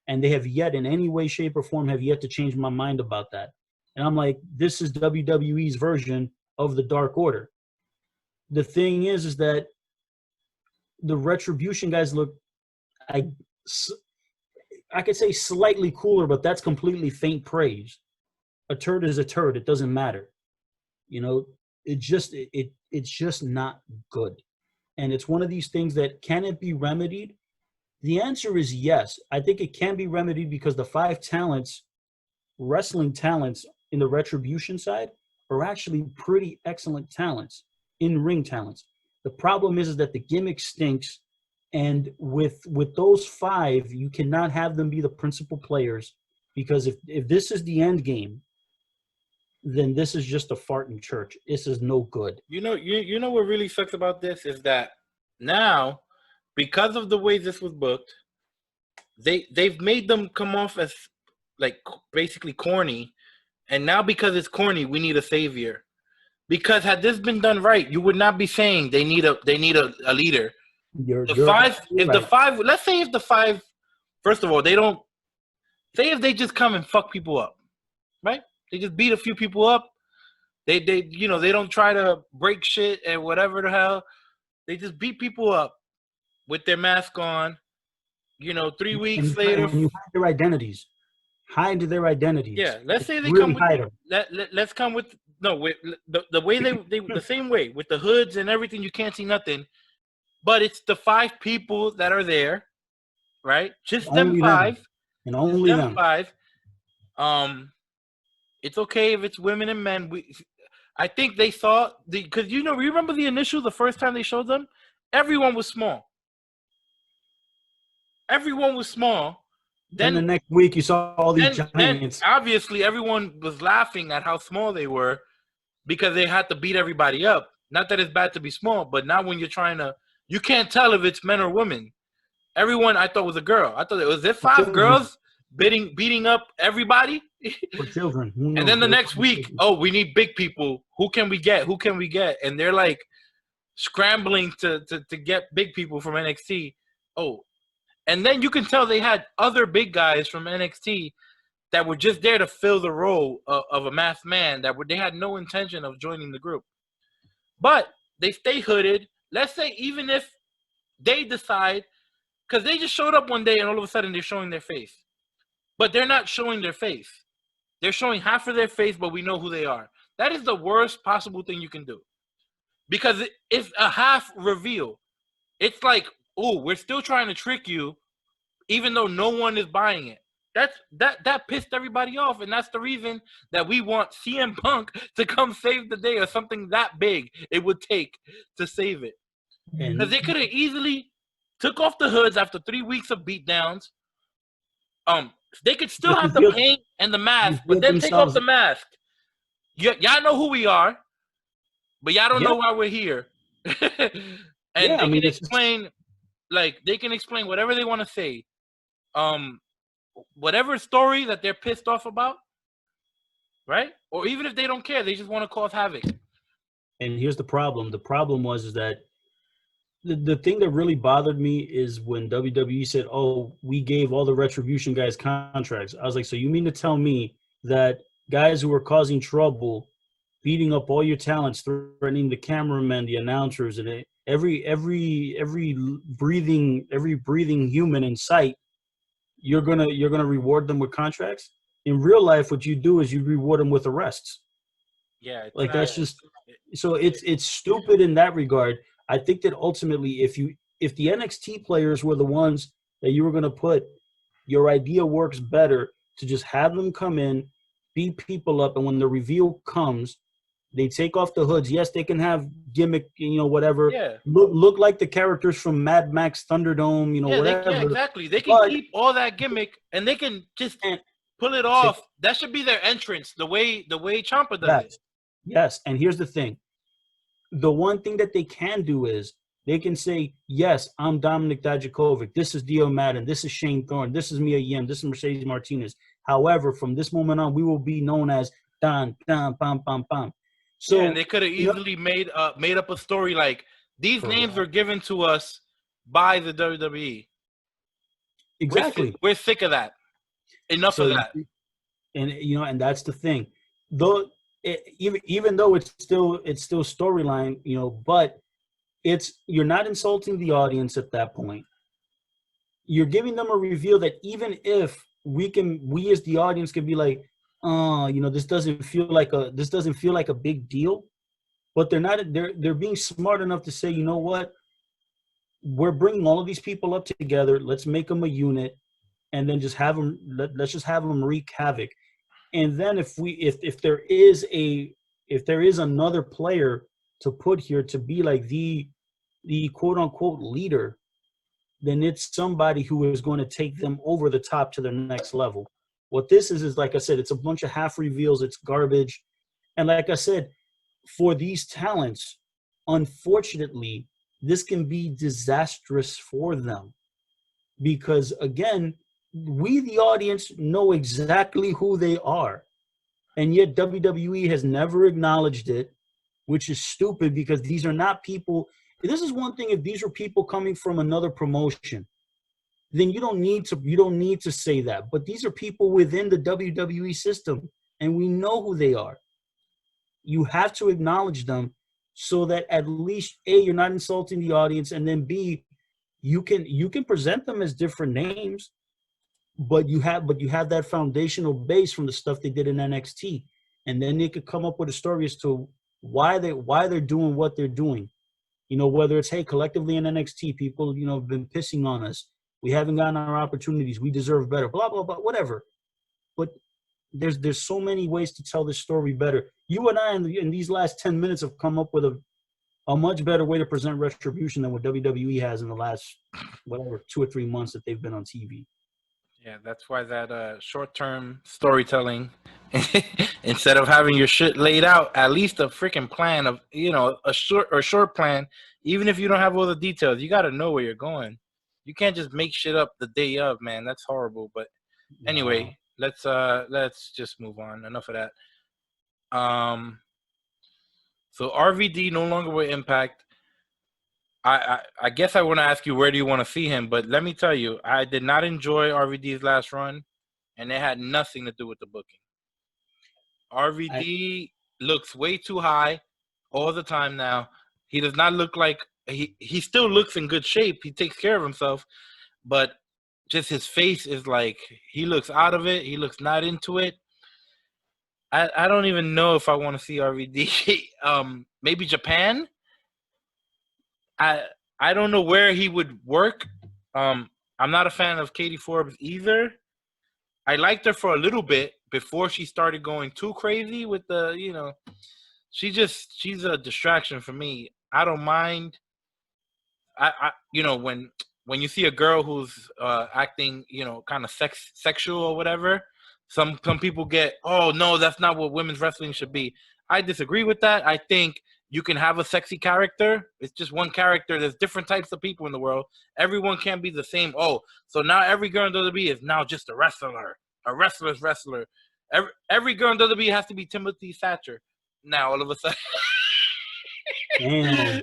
and they have yet, in any way, shape, or form, have yet to change my mind about that. And I'm like, this is WWE's version of the Dark Order. The thing is that the Retribution guys look, I could say slightly cooler, but that's completely faint praise. A turd is a turd. It doesn't matter. It's just not good. And it's one of these things that, can it be remedied? The answer is yes. I think it can be remedied because the five talents, wrestling talents in the Retribution side, are actually pretty excellent talents, in-ring talents. The problem is that the gimmick stinks, and with those five, you cannot have them be the principal players, because if this is the end game, then this is just a fart in church. This is no good. You know what really sucks about this is that now, because of the way this was booked, they've made them come off as like basically corny, and now because it's corny, we need a savior. Because had this been done right, you would not be saying they need a leader. Let's say if the five, first of all, they don't say if they just come and fuck people up, right? They just beat a few people up. They don't try to break shit and whatever the hell. They just beat people up with their mask on. 3 weeks later, when you hide their identities. Hide their identities. Yeah, let's say they really come with. Let's come with the way they the same way with the hoods and everything. You can't see nothing, but it's the five people that are there, right? Just them five, and only them five. It's okay if it's women and men. I think they saw because remember the first time they showed them, everyone was small. Everyone was small. Then the next week you saw all these giants. Obviously, everyone was laughing at how small they were because they had to beat everybody up. Not that it's bad to be small, but now when you're trying to, you can't tell if it's men or women. Everyone I thought was a girl. I thought was there five girls beating up everybody? For children. And then the next week, we need big people. Who can we get? And they're like scrambling to get big people from NXT. And then you can tell they had other big guys from NXT that were just there to fill the role of a masked man. They had no intention of joining the group. But they stay hooded. let's say even if they decide, because they just showed up one day and all of a sudden they're showing their face. But they're not showing their face. They're showing half of their face, but we know who they are. That is the worst possible thing you can do. Because it's a half reveal. It's like, oh, we're still trying to trick you, even though no one is buying it. That pissed everybody off, and that's the reason that we want CM Punk to come save the day, or something that big it would take to save it. Because they could have easily took off the hoods after 3 weeks of beatdowns. They could still have the paint and the mask, but then take off the mask. Y'all know who we are, but y'all don't know why we're here. And they can explain, they can explain whatever they want to say. Whatever story that they're pissed off about, right? Or even if they don't care, they just want to cause havoc. And here's the problem. The problem is that the thing that really bothered me is when WWE said, oh, we gave all the Retribution guys contracts. I was like, so you mean to tell me that guys who were causing trouble, beating up all your talents, threatening the cameramen, the announcers, and every breathing human in sight, you're gonna reward them with contracts? In real life, what you do is you reward them with arrests. Yeah, that's just so it's stupid in that regard. I think that ultimately, if the NXT players were the ones that you were going to put, your idea works better to just have them come in, beat people up, and when the reveal comes, they take off the hoods. Yes, they can have gimmick, whatever. Yeah. Look like the characters from Mad Max Thunderdome, whatever. Exactly. They can keep all that gimmick, and they can just pull it off. That should be their entrance, the way Ciampa does it. Yes, and here's the thing. The one thing that they can do is they can say, yes, I'm Dominic Dijakovic. This is Dio Madden. This is Shane Thorne. This is Mia Yim. This is Mercedes Martinez. However, from this moment on, we will be known as Don, Pam, Pam, Pam. So, and they could have easily made up a story like, these names were given to us by the WWE. Exactly. We're sick of that. Enough of that. And and that's the thing. Though even though it's still storyline, but you're not insulting the audience at that point. You're giving them a reveal that even if we as the audience can be like, oh, this doesn't feel like a big deal, but they're being smart enough to say, you know what, we're bringing all of these people up together. Let's make them a unit, and then just have them. Let's just have them wreak havoc. And then if there is another player to put here to be like the quote unquote leader, then it's somebody who is going to take them over the top to the next level. What this is like I said, it's a bunch of half reveals. It's garbage. And like I said, for these talents, unfortunately, this can be disastrous for them. Because again, we, the audience, know exactly who they are. And yet WWE has never acknowledged it, which is stupid because these are not people. This is one thing, if these are people coming from another promotion, then you don't need to say that. But these are people within the WWE system, and we know who they are. You have to acknowledge them so that at least A, you're not insulting the audience, and then B, you can present them as different names. But you have that foundational base from the stuff they did in NXT, and then they could come up with a story as to why they're doing what they're doing. Whether it's, hey, collectively in NXT, people have been pissing on us. We haven't gotten our opportunities. We deserve better. Blah blah blah. Whatever. But there's so many ways to tell this story better. You and I in these last 10 minutes have come up with a much better way to present Retribution than what WWE has in the last 2 or 3 months that they've been on TV. Yeah, that's why that short-term storytelling, instead of having your shit laid out, at least a freaking plan of, a short plan, even if you don't have all the details, you got to know where you're going. You can't just make shit up the day of, man. That's horrible. But anyway, let's just move on. Enough of that. So RVD no longer with Impact. I guess I want to ask you, where do you want to see him? But let me tell you, I did not enjoy RVD's last run, and it had nothing to do with the booking. RVD looks way too high all the time now. He does not look like he still looks in good shape. He takes care of himself, but just his face is like he looks out of it. He looks not into it. I don't even know if I want to see RVD. Maybe Japan. I don't know where he would work. I'm not a fan of Katie Forbes either. I liked her for a little bit before she started going too crazy with the, she's a distraction for me. I don't mind. When you see a girl who's acting, kind of sexual or whatever, some people get, oh no, that's not what women's wrestling should be. I disagree with that. I think you can have a sexy character. It's just one character. There's different types of people in the world. Everyone can't be the same. Oh, so now every girl in WWE is now just a wrestler, a wrestler's wrestler. Every girl in WWE has to be Timothy Thatcher. Now all of a sudden. Damn.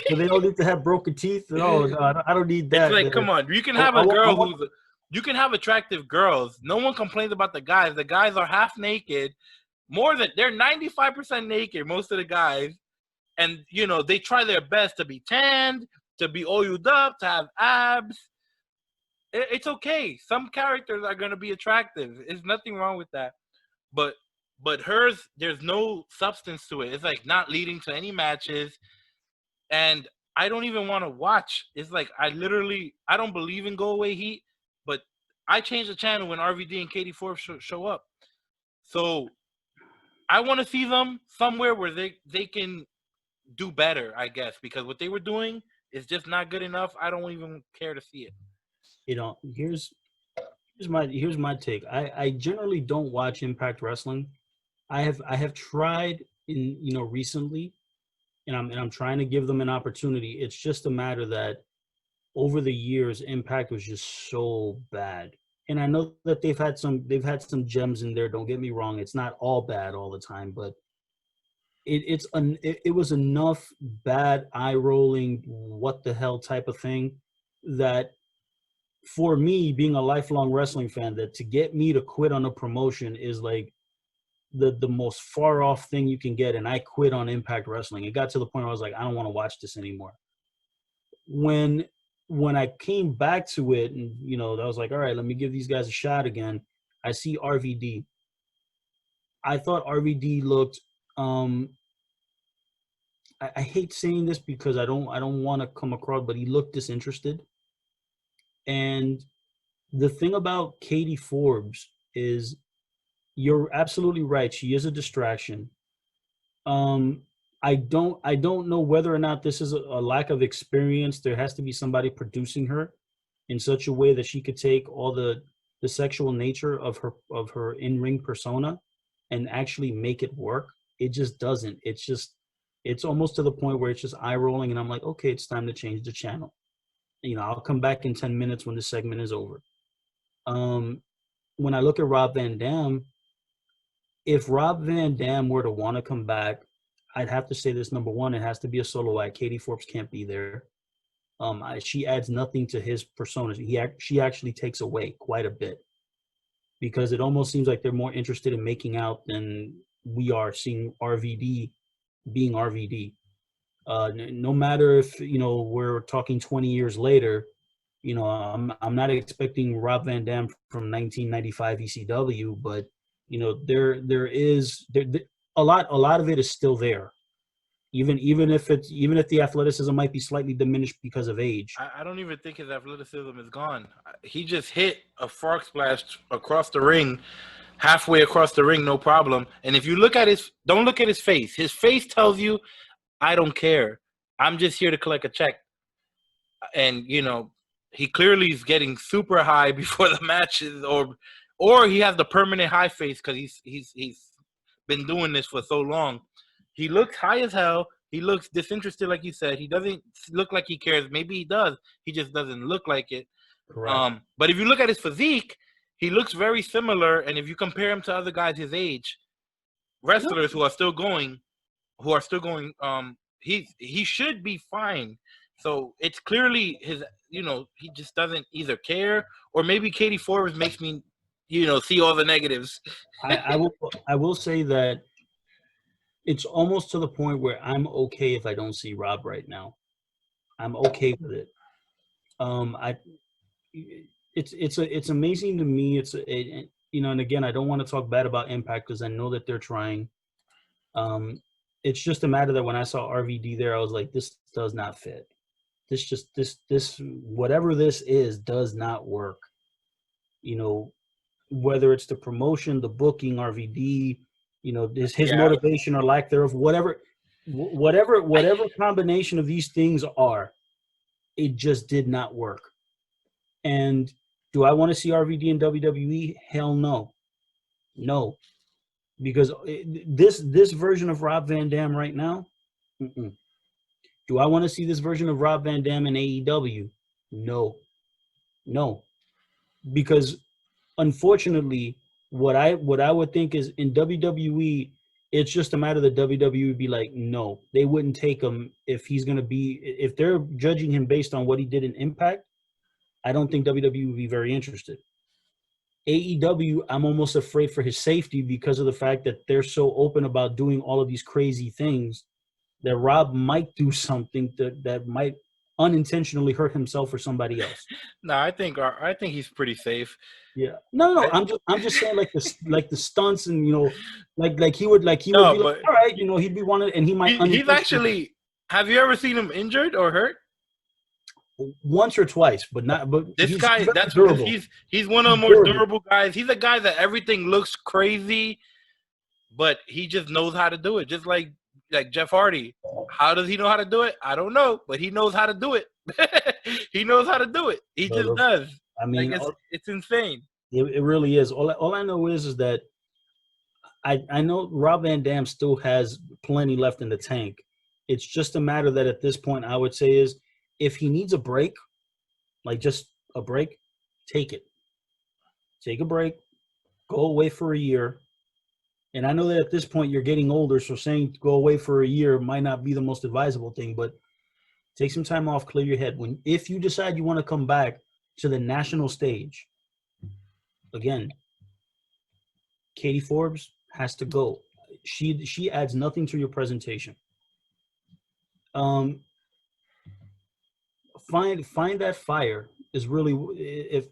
So they don't need to have broken teeth? No, I don't need that. It's like, come on. You can have a girl you can have attractive girls. No one complains about the guys. The guys are half naked. They're 95% naked, most of the guys. And, they try their best to be tanned, to be oiled up, to have abs. It's okay. Some characters are going to be attractive. There's nothing wrong with that. But hers, there's no substance to it. It's like not leading to any matches. And I don't even want to watch. It's like I don't believe in go away heat, but I change the channel when RVD and Katie Forbes show up. So I want to see them somewhere where they can do better, I guess, because what they were doing is just not good enough. I don't even care to see it. Here's my take. I generally don't watch Impact Wrestling. I have tried recently, and I'm trying to give them an opportunity. It's just a matter that over the years, Impact was just so bad. And I know that they've had some gems in there. Don't get me wrong; it's not all bad all the time, but it was enough bad eye rolling, what the hell type of thing that for me, being a lifelong wrestling fan, that to get me to quit on a promotion is like the most far off thing you can get. And I quit on Impact Wrestling. It got to the point where I was like, I don't want to watch this anymore. When I came back to it, and I was like, all right, let me give these guys a shot again. I see RVD. I thought RVD looked. I hate saying this because I don't want to come across, but he looked disinterested. And the thing about Katie Forbes is, you're absolutely right. She is a distraction. I don't know whether or not this is a lack of experience. There has to be somebody producing her in such a way that she could take all the sexual nature of her in-ring persona and actually make it work. It just doesn't. It's almost to the point where it's just eye rolling, and I'm like, okay, it's time to change the channel. I'll come back in 10 minutes when the segment is over. When I look at Rob Van Dam, if Rob Van Dam were to want to come back, I'd have to say this. Number one, it has to be a solo act. Katie Forbes can't be there. She adds nothing to his persona. She actually takes away quite a bit, because it almost seems like they're more interested in making out than we are seeing RVD being RVD. No matter if we're talking 20 years later, I'm not expecting Rob Van Dam from 1995 ECW, but there is a lot of it is still there, even if the athleticism might be slightly diminished because of age. I don't even think his athleticism is gone. He just hit a frog splash across the ring, halfway across the ring, no problem. And if you don't look at his face. His face tells you, I don't care. I'm just here to collect a check. And, he clearly is getting super high before the matches, or he has the permanent high face because he's been doing this for so long. He looks high as hell. He looks disinterested, like you said. He doesn't look like he cares. Maybe he does. He just doesn't look like it. Correct. But if you look at his physique, he looks very similar. And if you compare him to other guys his age, wrestlers who are still going, he should be fine. So it's clearly his, he just doesn't either care, or maybe Katie Forbes makes me, see all the negatives. I will say that it's almost to the point where I'm okay if I don't see Rob right now. I'm okay with it. It's amazing to me. And again, I don't want to talk bad about Impact because I know that they're trying. It's just a matter that when I saw RVD there, I was like, this does not fit. This whatever this is does not work. Whether it's the promotion, the booking, RVD, his motivation or lack thereof, whatever combination of these things are, it just did not work. And do I want to see RVD in WWE? Hell no. No. Because this version of Rob Van Dam right now, do I want to see this version of Rob Van Dam in AEW? No. Because unfortunately, what I would think is in WWE, it's just a matter that WWE would be like, no, they wouldn't take him if they're judging him based on what he did in Impact. I don't think WWE would be very interested. AEW, I'm almost afraid for his safety because of the fact that they're so open about doing all of these crazy things that Rob might do something that might unintentionally hurt himself or somebody else. No, I think he's pretty safe. Yeah. No. I'm just saying like the stunts and like he would be but, like, all right, he'd be one of, and he might. He's actually. Have you ever seen him injured or hurt? Once or twice, but not. But this guy, that's durable. He's one of the more durable guys. He's a guy that everything looks crazy, but he just knows how to do it. Just like Jeff Hardy. How does he know how to do it? I don't know, but he knows how to do it. He knows how to do it. He just does. I mean, it's insane. It really is. All I know is that I know Rob Van Dam still has plenty left in the tank. It's just a matter that at this point I would say is if he needs a break, like just a break, take it. Take a break, go away for a year. And I know that at this point you're getting older, so saying go away for a year might not be the most advisable thing, but take some time off, clear your head. If you decide you want to come back to the national stage, again, Katie Forbes has to go. She adds nothing to your presentation. Find that fire is really,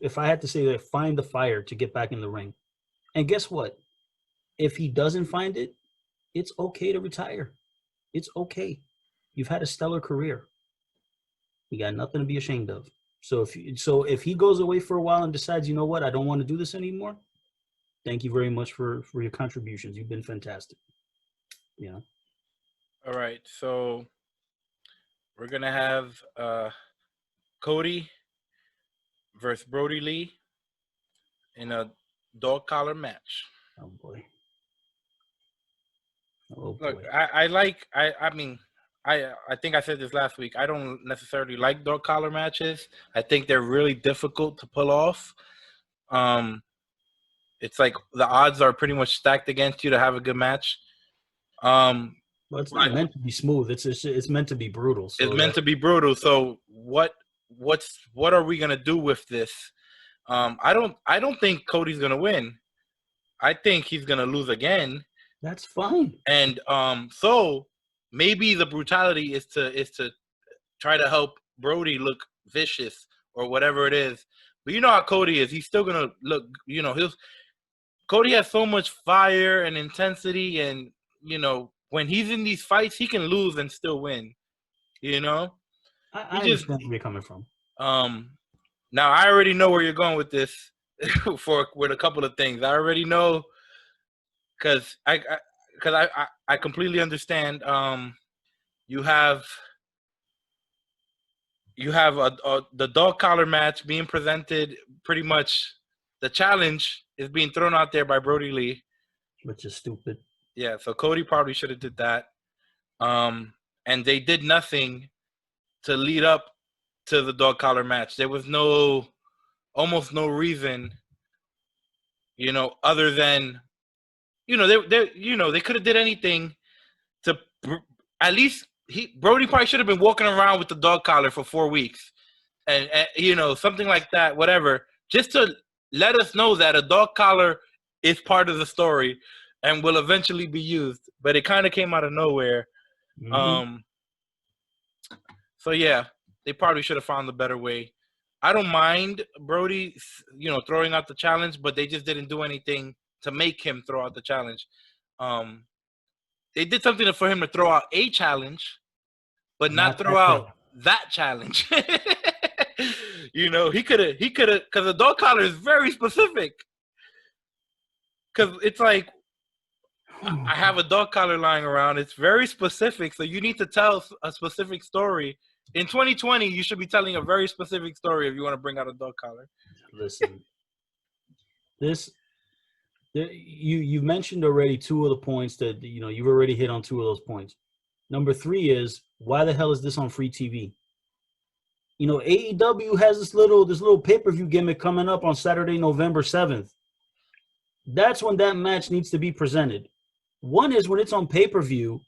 if I had to say that, find the fire to get back in the ring. And guess what? If he doesn't find it, it's okay to retire. It's okay. You've had a stellar career. You got nothing to be ashamed of. So if he goes away for a while and decides, you know what, I don't want to do this anymore, thank you very much for your contributions. You've been fantastic. Yeah. All right. So we're gonna have Cody versus Brodie Lee in a dog collar match. Oh boy. Look, I mean, I think I said this last week. I don't necessarily like dog collar matches. I think they're really difficult to pull off. It's like the odds are pretty much stacked against you to have a good match. Well, it's not meant to be smooth. It's meant to be brutal. So it's meant to be brutal. So what are we gonna do with this? I don't think Cody's gonna win. I think he's gonna lose again. That's fine. And so maybe the brutality is to try to help Brodie look vicious or whatever it is. But you know how Cody is. He's still gonna look. Cody has so much fire and intensity, and when he's in these fights, he can lose and still win. I understand where you're coming from. Now I already know where you're going with this. with a couple of things, I already know, because I completely understand. You have the dog collar match being presented. Pretty much, the challenge is being thrown out there by Brodie Lee, which is stupid. Yeah, so Cody probably should have did that. And they did nothing to lead up to the dog collar match. There was almost no reason, other than, they could have did anything to at least Brodie probably should have been walking around with the dog collar for 4 weeks, and something like that, whatever, just to let us know that a dog collar is part of the story and will eventually be used. But it kind of came out of nowhere. Mm-hmm. So yeah, they probably should have found a better way. I don't mind Brodie, throwing out the challenge, but they just didn't do anything to make him throw out the challenge. They did something for him to throw out a challenge, but not throw out that challenge. He could have, because the dog collar is very specific. Because it's like, I have a dog collar lying around. It's very specific, so you need to tell a specific story. In 2020, you should be telling a very specific story if you want to bring out a dog collar. Listen, you mentioned already two of the points that you've already hit on two of those points. Number 3 is, why the hell is this on free TV? AEW has this little pay-per-view gimmick coming up on Saturday, November 7th. That's when that match needs to be presented. One is when it's on pay-per-view,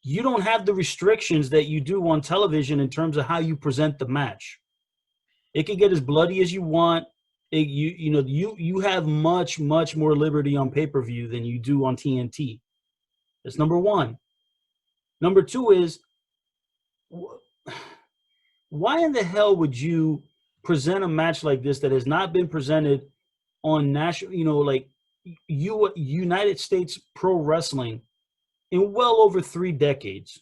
you don't have the restrictions that you do on television in terms of how you present the match. It can get as bloody as you want. You have much more liberty on pay-per-view than you do on TNT. That's number 1. Number 2 is, why in the hell would you present a match like this that has not been presented on national, United States pro wrestling in well over 3 decades?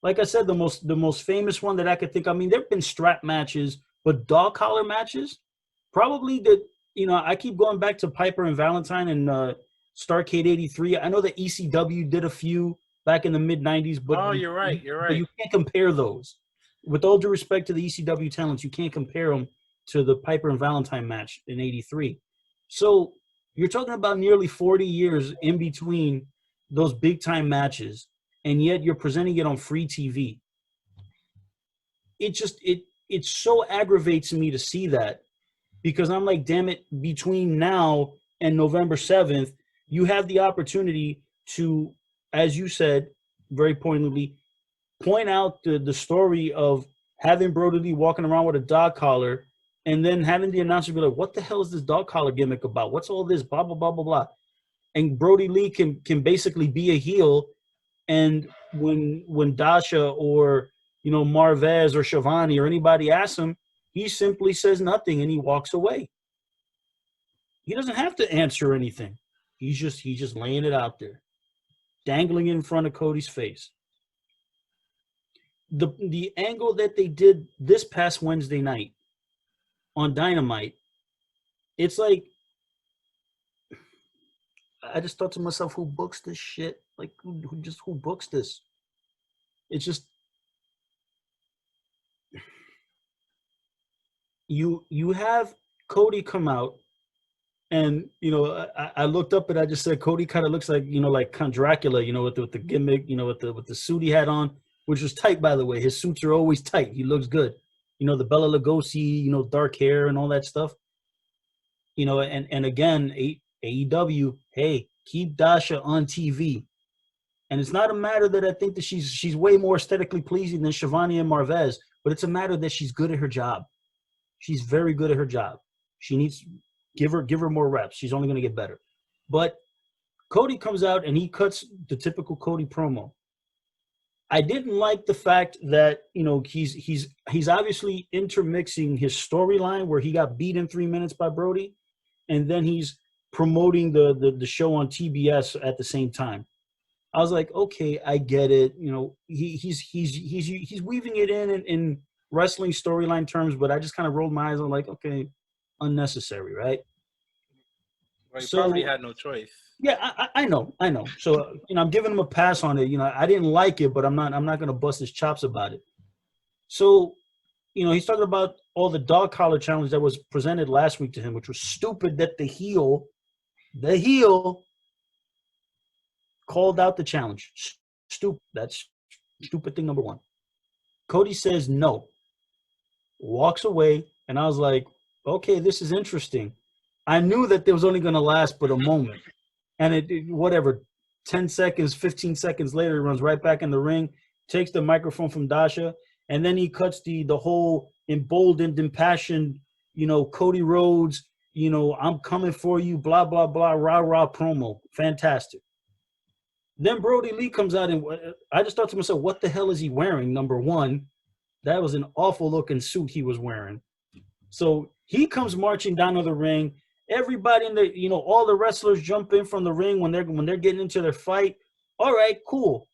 Like I said, the most famous one that I could think. I mean, there've been strap matches, but dog collar matches, probably I keep going back to Piper and Valentine and Starrcade '83. I know that ECW did a few back in the mid '90s, but you're right. But you can't compare those. With all due respect to the ECW talents, you can't compare them to the Piper and Valentine match in '83. So you're talking about nearly 40 years in between those big time matches, and yet you're presenting it on free TV. It so aggravates me to see that, because I'm like, damn it, between now and November 7th, you have the opportunity to, as you said very poignantly, point out the story of having Brodie Lee walking around with a dog collar, and then having the announcer be like, what the hell is this dog collar gimmick about? What's all this? Blah, blah, blah, blah, blah. And Brodie Lee can basically be a heel, and when Dasha or Marvez or Shivani or anybody asks him, he simply says nothing and he walks away. He doesn't have to answer anything. He's just laying it out there, dangling in front of Cody's face. The angle that they did this past Wednesday night on Dynamite, it's like, I just thought to myself, who books this shit? Like, who books this? It's just, you have Cody come out, and I looked up and I just said Cody kind of looks like like Count Dracula, with the gimmick, with the suit he had on, which was tight, by the way. His suits are always tight. He looks good. The Bela Lugosi, dark hair and all that stuff. And again, AEW, hey, keep Dasha on TV. And it's not a matter that I think that she's way more aesthetically pleasing than Shivani and Marvez, but it's a matter that she's good at her job. She's very good at her job. She needs give her more reps. She's only going to get better. But Cody comes out and he cuts the typical Cody promo. I didn't like the fact that he's obviously intermixing his storyline where he got beat in 3 minutes by Brodie, and then he's promoting the show on TBS at the same time. I was like, okay, I get it. He's weaving it in wrestling storyline terms, but I just kind of rolled my eyes. I'm like, okay, unnecessary, right? Well, he probably had no choice. Yeah, I know. So I'm giving him a pass on it. I didn't like it, but I'm not going to bust his chops about it. So, he's talking about all the dog collar challenge that was presented last week to him, which was stupid that the heel called out the challenge. Stupid. That's stupid thing number 1. Cody says no, walks away, and I was like, okay, this is interesting. I knew that it was only going to last but a moment. And whatever, 10 seconds, 15 seconds later, he runs right back in the ring, takes the microphone from Dasha, and then he cuts the whole emboldened, impassioned, Cody Rhodes, I'm coming for you, blah, blah, blah, rah, rah promo. Fantastic. Then Brodie Lee comes out, and I just thought to myself, what the hell is he wearing, number 1? That was an awful looking suit he was wearing. So he comes marching down to the ring. Everybody in the, all the wrestlers jump in from the ring when they're getting into their fight. All right, cool.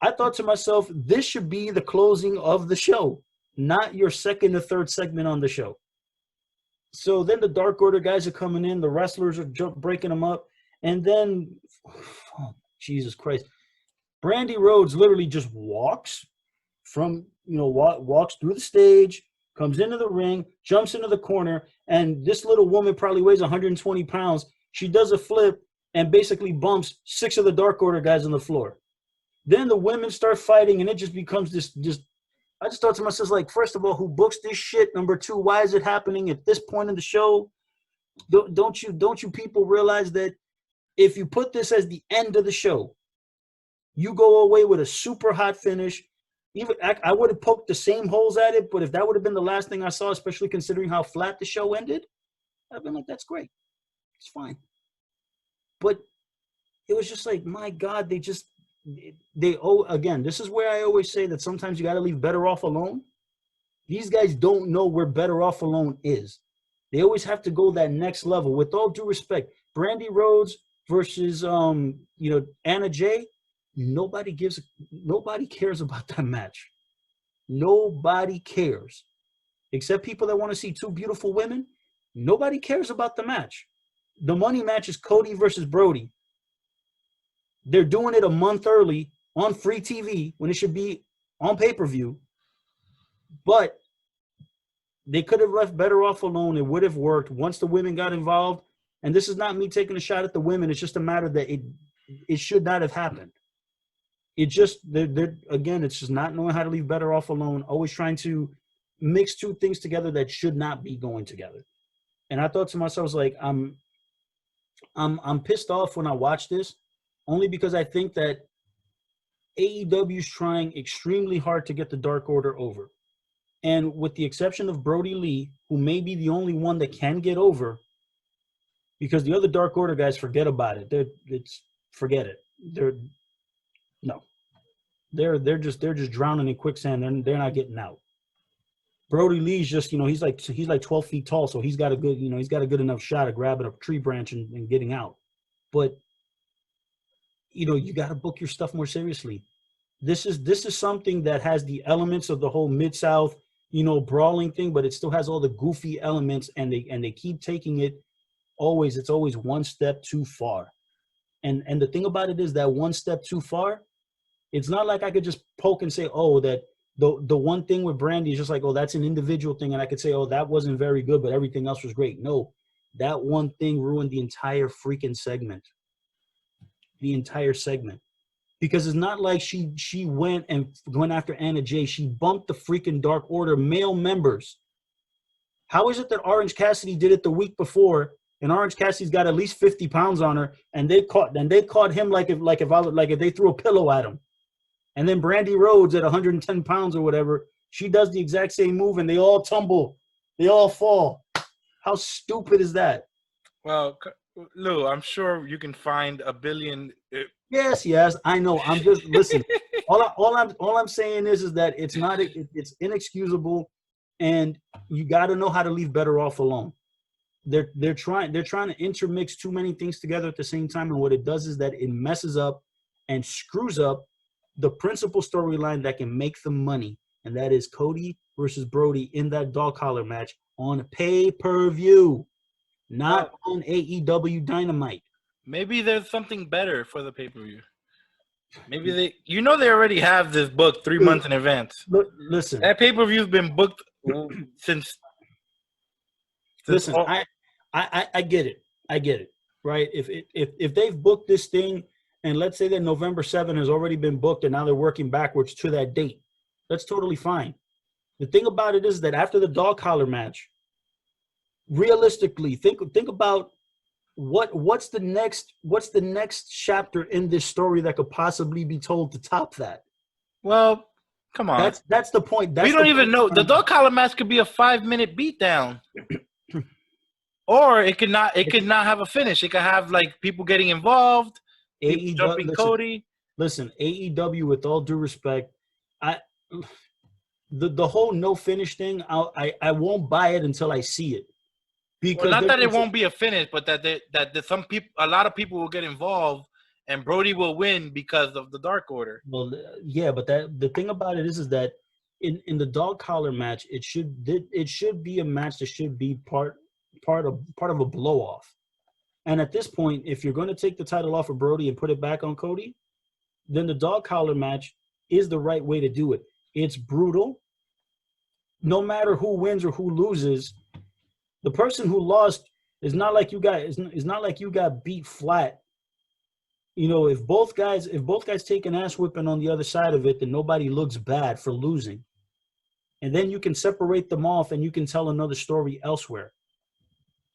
I thought to myself, this should be the closing of the show, not your second or third segment on the show. So then the Dark Order guys are coming in. The wrestlers are breaking them up. And then, oh, Jesus Christ, Brandy Rhodes literally just walks walks through the stage, comes into the ring, jumps into the corner, and this little woman probably weighs 120 pounds. She does a flip and basically bumps 6 of the Dark Order guys on the floor. Then the women start fighting, and it just becomes this. I just thought to myself, like, first of all, who books this shit? Number 2, why is it happening at this point in the show? Don't you people realize that if you put this as the end of the show, you go away with a super hot finish? Even I would have poked the same holes at it, but if that would have been the last thing I saw, especially considering how flat the show ended, I'd been like, that's great. It's fine. But it was just like, my God, again, this is where I always say that sometimes you got to leave Better Off Alone. These guys don't know where Better Off Alone is. They always have to go that next level. With all due respect, Brandy Rhodes versus Anna Jay, nobody cares about that match. Nobody cares. Except people that want to see 2 beautiful women. Nobody cares about the match. The money match is Cody versus Brodie. They're doing it a month early on free TV when it should be on pay-per-view. But they could have left Better Off Alone. It would have worked once the women got involved. And this is not me taking a shot at the women. It's just a matter that it should not have happened. It just, again, it's just not knowing how to leave Better Off Alone, always trying to mix 2 things together that should not be going together. And I thought to myself, I was like, I'm pissed off when I watch this, only because I think that AEW is trying extremely hard to get the Dark Order over. And with the exception of Brodie Lee, who may be the only one that can get over, because the other Dark Order guys, forget about it. Forget it. They're just drowning in quicksand. They're not getting out. Brodie Lee's just, he's like 12 feet tall, so he's got a good enough shot of grabbing a tree branch and getting out. But you got to book your stuff more seriously. This is something that has the elements of the whole Mid-South, brawling thing, but it still has all the goofy elements, and they keep taking it it's always one step too far. And the thing about it is that one step too far, it's not like I could just poke and say, oh, that the one thing with Brandy is just like, oh, that's an individual thing, and I could say, oh, that wasn't very good, but everything else was great. No, that one thing ruined the entire freaking segment. The entire segment. Because it's not like she went after Anna Jay. She bumped the freaking Dark Order male members. How is it that Orange Cassidy did it the week before, and Orange Cassidy's got at least 50 pounds on her, and they caught him like if they threw a pillow at him. And then Brandy Rhodes at 110 pounds or whatever, she does the exact same move, and they all tumble. They all fall. How stupid is that? Well, Lou, I'm sure you can find a billion. Yes, I know. I'm just listen. All I'm saying is that it's inexcusable, and you got to know how to leave Better Off Alone. They're trying to intermix too many things together at the same time, and what it does is that it messes up and screws up the principal storyline that can make the money, and that is Cody versus Brodie in that dog collar match on pay-per-view, not on AEW Dynamite. Maybe there's something better for the pay-per-view. Maybe they already have this booked 3 months in advance. Listen, that pay-per-view's been booked since. Listen, I get it. I get it. Right? If they've booked this thing, and let's say that November 7 has already been booked, and now they're working backwards to that date, that's totally fine. The thing about it is that after the dog collar match, realistically, think about what's the next chapter in this story that could possibly be told to top that. Well, come on. That's the point. We don't even know. The dog collar match could be a 5-minute beatdown. Or it could not have a finish. It could have like people getting involved, jumping Cody. Listen, AEW, with all due respect, the whole no finish thing, I won't buy it until I see it. Well, not that it won't be a finish, but that a lot of people will get involved, and Brody will win because of the Dark Order. Well, yeah, but the thing about it is that in the dog collar match, it should be a match that should be part of a blow off. And at this point, if you're going to take the title off of Brody and put it back on Cody, then the dog collar match is the right way to do it. It's brutal. No matter who wins or who loses, the person who lost is not like you got beat flat. You know, if both guys take an ass whipping on the other side of it, then nobody looks bad for losing. And then you can separate them off and you can tell another story elsewhere.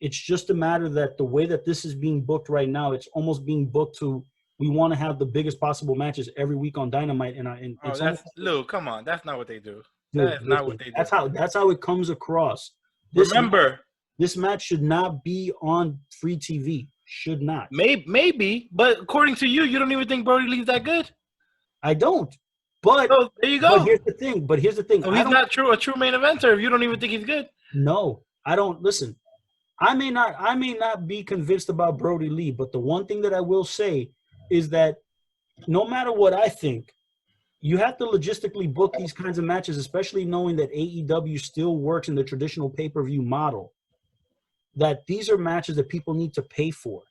It's just a matter that the way that this is being booked right now, it's almost being booked to, we want to have the biggest possible matches every week on Dynamite. Lou, come on. That's not what they do. That is not what they do. That's how it comes across. Remember, this match should not be on free TV. Should not. Maybe, but according to you, you don't even think Brodie Lee's that good? I don't. But so there you go. But here's the thing. So he's not a true main eventer if you don't even think he's good. No, I don't. Listen, I may not be convinced about Brodie Lee, but the one thing that I will say is that no matter what I think, you have to logistically book these kinds of matches, especially knowing that AEW still works in the traditional pay-per-view model, that these are matches that people need to pay for.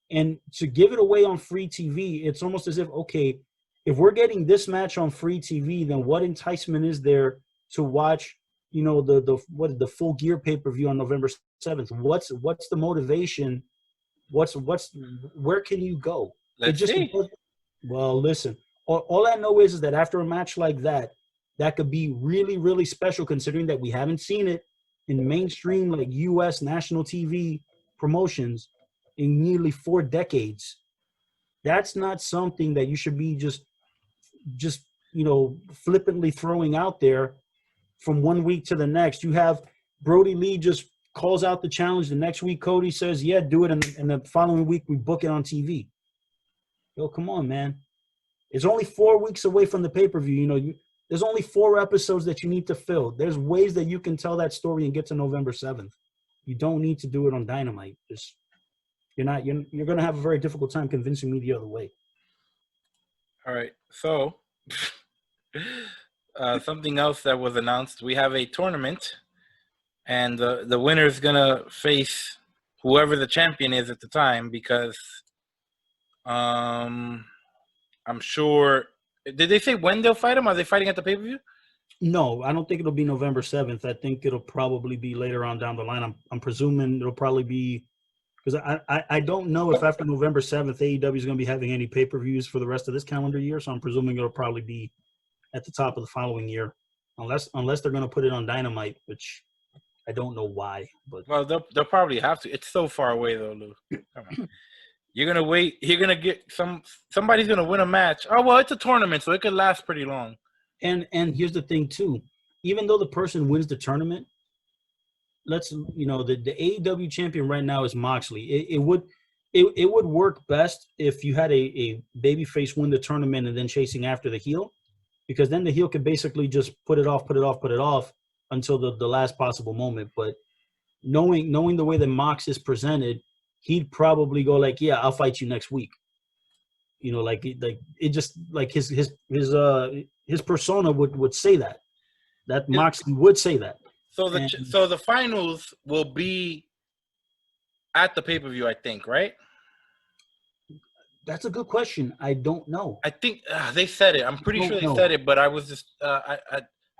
And to give it away on free TV, it's almost as if, okay, if we're getting this match on free TV, then what enticement is there to watch, you know, the Full Gear pay-per-view on November 7th? What's the motivation? Where can you go? Let's see. Well, listen, all I know is that after a match like that could be really, really special, considering that we haven't seen it in mainstream, like U.S. national TV promotions in nearly 4 decades. That's not something that you should be just you know, flippantly throwing out there from one week to the next. You have Brodie Lee just calls out the challenge. The next week, Cody says, yeah, do it. And the following week, we book it on TV. Yo, come on, man. It's only 4 weeks away from the pay-per-view. You know, there's only 4 episodes that you need to fill. There's ways that you can tell that story and get to November 7th. You don't need to do it on Dynamite. You're going to have a very difficult time convincing me the other way. All right. So something else that was announced, we have a tournament, and the winner is going to face whoever the champion is at the time, because I'm sure. Did they say when they'll fight him? Are they fighting at the pay-per-view? No, I don't think it'll be November 7th. I think it'll probably be later on down the line. I'm presuming it'll probably be, because I don't know if after November 7th AEW is going to be having any pay-per-views for the rest of this calendar year. So I'm presuming it'll probably be at the top of the following year, unless they're going to put it on Dynamite, which I don't know why. But well, they'll probably have to. It's so far away though, Lou. Come on. You're gonna wait. You're gonna get somebody's gonna win a match. Oh well, it's a tournament, so it could last pretty long. And here's the thing too. Even though the person wins the tournament, the AEW champion right now is Moxley. It would work best if you had a babyface win the tournament and then chasing after the heel, because then the heel could basically just put it off until the last possible moment. But knowing the way that Mox is presented, he'd probably go like, yeah, I'll fight you next week. You know, like it just like his persona would say that Moxley would say that. So the finals will be at the pay-per-view, I think, right? That's a good question. I don't know. I think they said it. I'm pretty sure they said it, but I was just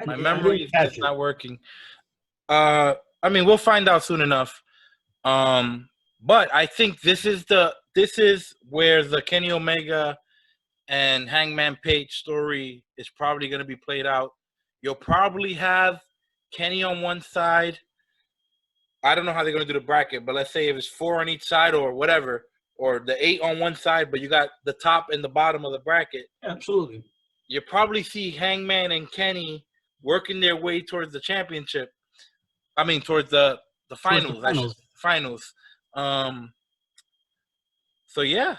my memory is just not working. I mean, we'll find out soon enough. But I think this is where the Kenny Omega and Hangman Page story is probably going to be played out. You'll probably have Kenny on one side. I don't know how they're going to do the bracket, but let's say if it's 4 on each side or whatever, or the 8 on one side, but you got the top and the bottom of the bracket. Absolutely. You probably see Hangman and Kenny working their way towards the championship. I mean, towards the finals. Finals. So yeah,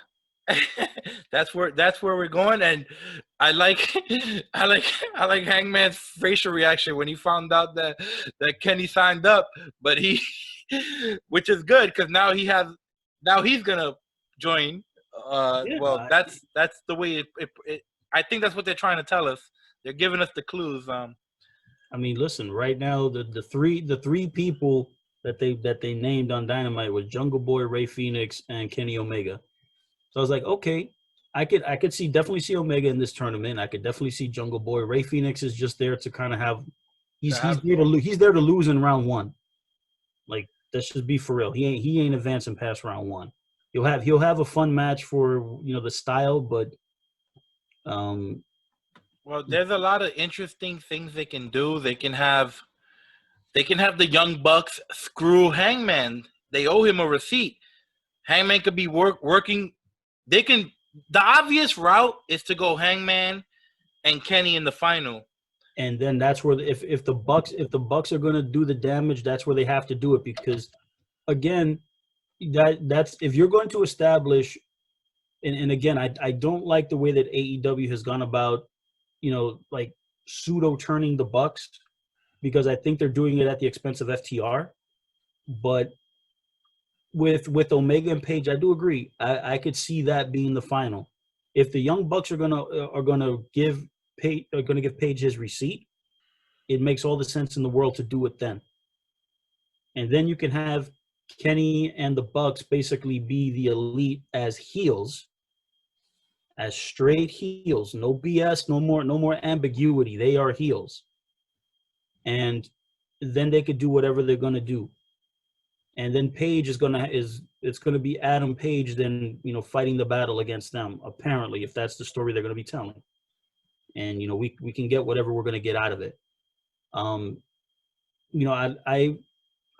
that's where we're going, and I like I like Hangman's facial reaction when he found out that Kenny signed up, but he, which is good because now he's gonna join. Well, that's the way it. I think that's what they're trying to tell us. They're giving us the clues. I mean, listen, right now the three people that they named on Dynamite was Jungle Boy, Ray Phoenix, and Kenny Omega. So I was like, okay, I could definitely see Omega in this tournament. I could definitely see Jungle Boy. Ray Phoenix is just there to kind of have he's there to lose in round one. Like, let's just be for real. He ain't advancing past round one. He'll have a fun match for the style, but well, there's a lot of interesting things they can do. They can have the Young Bucks screw Hangman. They owe him a receipt. Hangman could be working. The obvious route is to go Hangman and Kenny in the final. And then that's where if the Bucks are going to do the damage, that's where they have to do it, because again, that's if you're going to establish and again, I don't like the way that AEW has gone about, like pseudo turning the Bucks, because I think they're doing it at the expense of FTR. But with Omega and Page, I do agree. I could see that being the final. If the Young Bucks are gonna give Page his receipt, it makes all the sense in the world to do it then. And then you can have Kenny and the Bucks basically be the Elite as heels, as straight heels. No BS, no more ambiguity. They are heels. And then they could do whatever they're gonna do. And then Page it's gonna be Adam Page then fighting the battle against them, apparently, if that's the story they're gonna be telling. And we can get whatever we're gonna get out of it.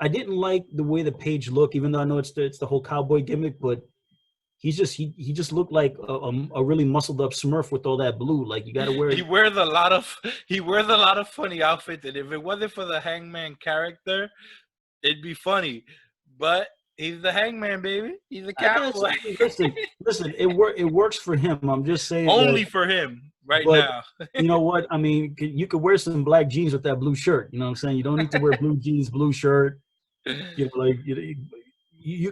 I didn't like the way that Page looked, even though I know it's the whole cowboy gimmick, but he just looked like a really muscled up Smurf with all that blue. Like, you got to wear. He wears a lot of funny outfits, and if it wasn't for the Hangman character, it'd be funny. But he's the Hangman, baby. He's a cowboy. Listen. It works for him. I'm just saying. Only for him now. You know what? I mean, you could wear some black jeans with that blue shirt. You know what I'm saying? You don't need to wear blue jeans, blue shirt. You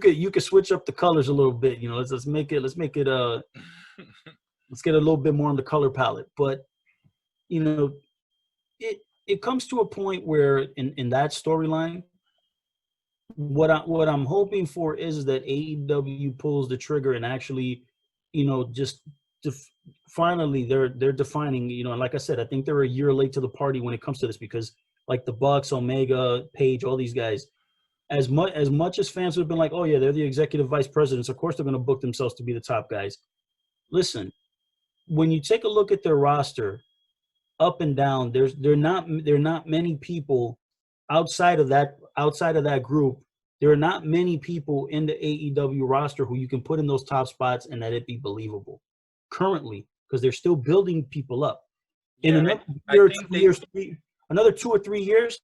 could switch up the colors a little bit. Let's get a little bit more on the color palette. But it comes to a point where in that storyline, what I'm hoping for is that AEW pulls the trigger and actually, finally they're defining, and like I said, I think they're a year late to the party when it comes to this, because like the Bucks, Omega, Page, all these guys, as much as fans have been like, oh yeah, they're the executive vice presidents, of course they're going to book themselves to be the top guys. Listen, when you take a look at their roster up and down, there are not many people outside of that group. There are not many people in the AEW roster who you can put in those top spots and that it be believable currently, because they're still building people up. In another 2 or 3 years,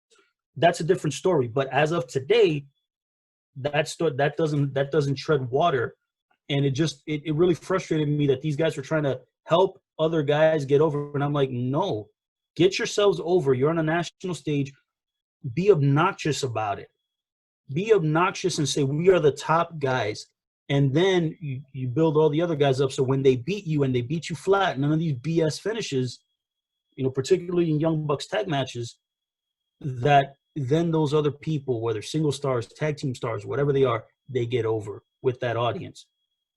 that's a different story. But as of today, that doesn't tread water, and it really frustrated me that these guys were trying to help other guys get over, and I'm like, no, get yourselves over. You're on a national stage. Be obnoxious about it. Be obnoxious and say, we are the top guys. And then you build all the other guys up. So when they beat you and they beat you flat, none of these BS finishes, particularly in Young Bucks tag matches, that then those other people, whether single stars, tag team stars, whatever they are, they get over with that audience.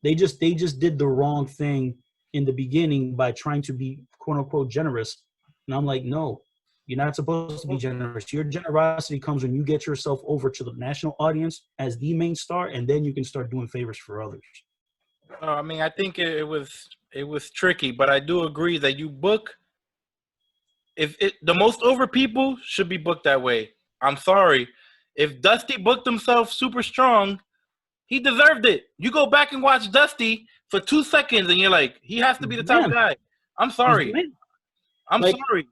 They just did the wrong thing in the beginning by trying to be quote unquote generous. And I'm like, no. You're not supposed to be generous. Your generosity comes when you get yourself over to the national audience as the main star, and then you can start doing favors for others. I mean, I think it was tricky, but I do agree that you book. The most over people should be booked that way. I'm sorry. If Dusty booked himself super strong, he deserved it. You go back and watch Dusty for 2 seconds, and you're like, he has to be the top guy. I'm sorry. I'm sorry.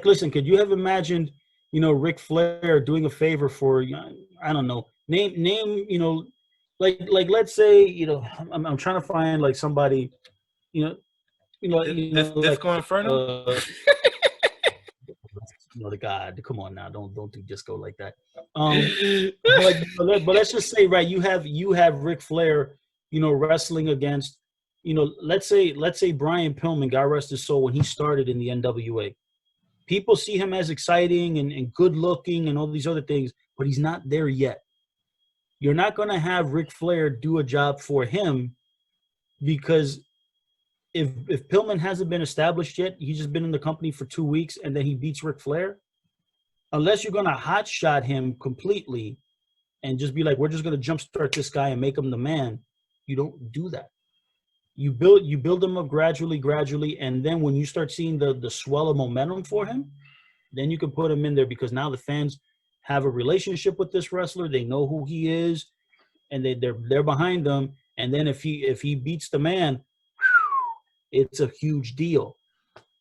Listen, could you have imagined, Ric Flair doing a favor for, I don't know, name, let's say, I'm trying to find like somebody, Disco Inferno. The God, come on now, don't do disco like that. But let's just say, right, you have Ric Flair, wrestling against, let's say Brian Pillman, God rest his soul, when he started in the NWA. People see him as exciting and good looking and all these other things, but he's not there yet. You're not going to have Ric Flair do a job for him, because if Pillman hasn't been established yet, he's just been in the company for 2 weeks, and then he beats Ric Flair. Unless you're going to hotshot him completely and just be like, we're just going to jumpstart this guy and make him the man, you don't do that. You build him up gradually, and then when you start seeing the swell of momentum for him, then you can put him in there, because now the fans have a relationship with this wrestler. They know who he is, and they're behind him. And then if he beats the man, it's a huge deal.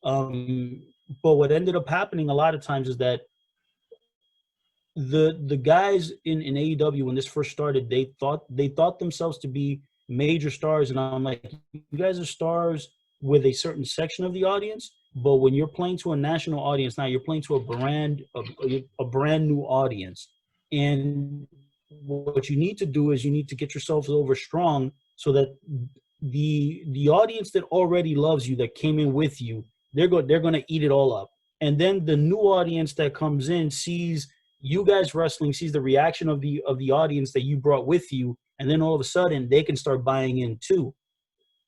But what ended up happening a lot of times is that the guys in AEW, when this first started, they thought themselves to be major stars, and I'm like, you guys are stars with a certain section of the audience, but when you're playing to a national audience, now you're playing to a brand new audience. And what you need to do is you need to get yourselves over strong, so that the audience that already loves you, that came in with you, they're going to eat it all up. And then the new audience that comes in sees you guys wrestling, sees the reaction of the audience that you brought with you, and then all of a sudden they can start buying in too.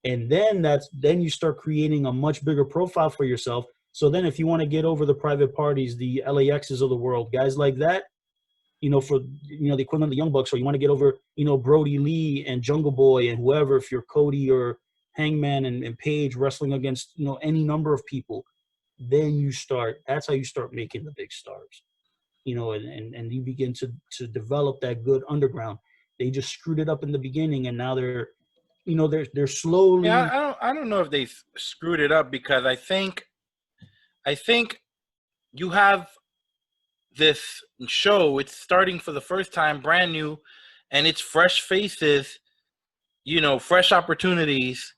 And then you start creating a much bigger profile for yourself. So then if you want to get over the Private Parties, the LAXs of the world, guys like that, for the equivalent of the Young Bucks, or you want to get over, Brodie Lee and Jungle Boy and whoever, if you're Cody or Hangman and Paige wrestling against, any number of people, then that's how you start making the big stars. And you begin to develop that good underground. They just screwed it up in the beginning, and now they're slowly. Yeah, I don't know if they screwed it up, because I think you have this show. It's starting for the first time, brand new, and it's fresh faces, fresh opportunities,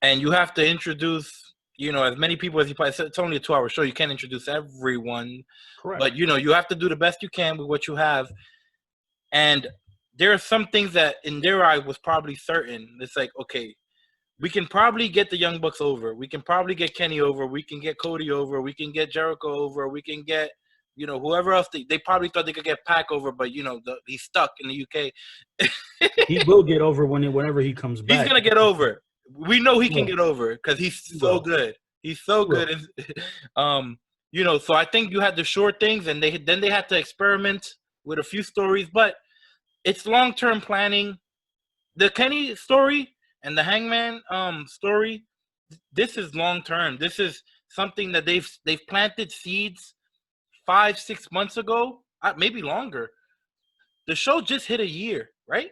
and you have to introduce, as many people as you possibly. It's only a 2-hour show. You can't introduce everyone. Correct. But, you have to do the best you can with what you have. And there are some things that in their eye was probably certain. It's like, okay, we can probably get the Young Bucks over. We can probably get Kenny over. We can get Cody over. We can get Jericho over. We can get, whoever else. They probably thought they could get Pac over, but, he's stuck in the UK. He will get over whenever he comes back. He's going to get over. We know he can get over, because he's so good. He's so good. So I think you had the short things, and then they had to experiment with a few stories, but it's long-term planning. The Kenny story and the Hangman story, this is long-term. This is something that they've planted seeds 5-6 months ago, maybe longer. The show just hit a year, right?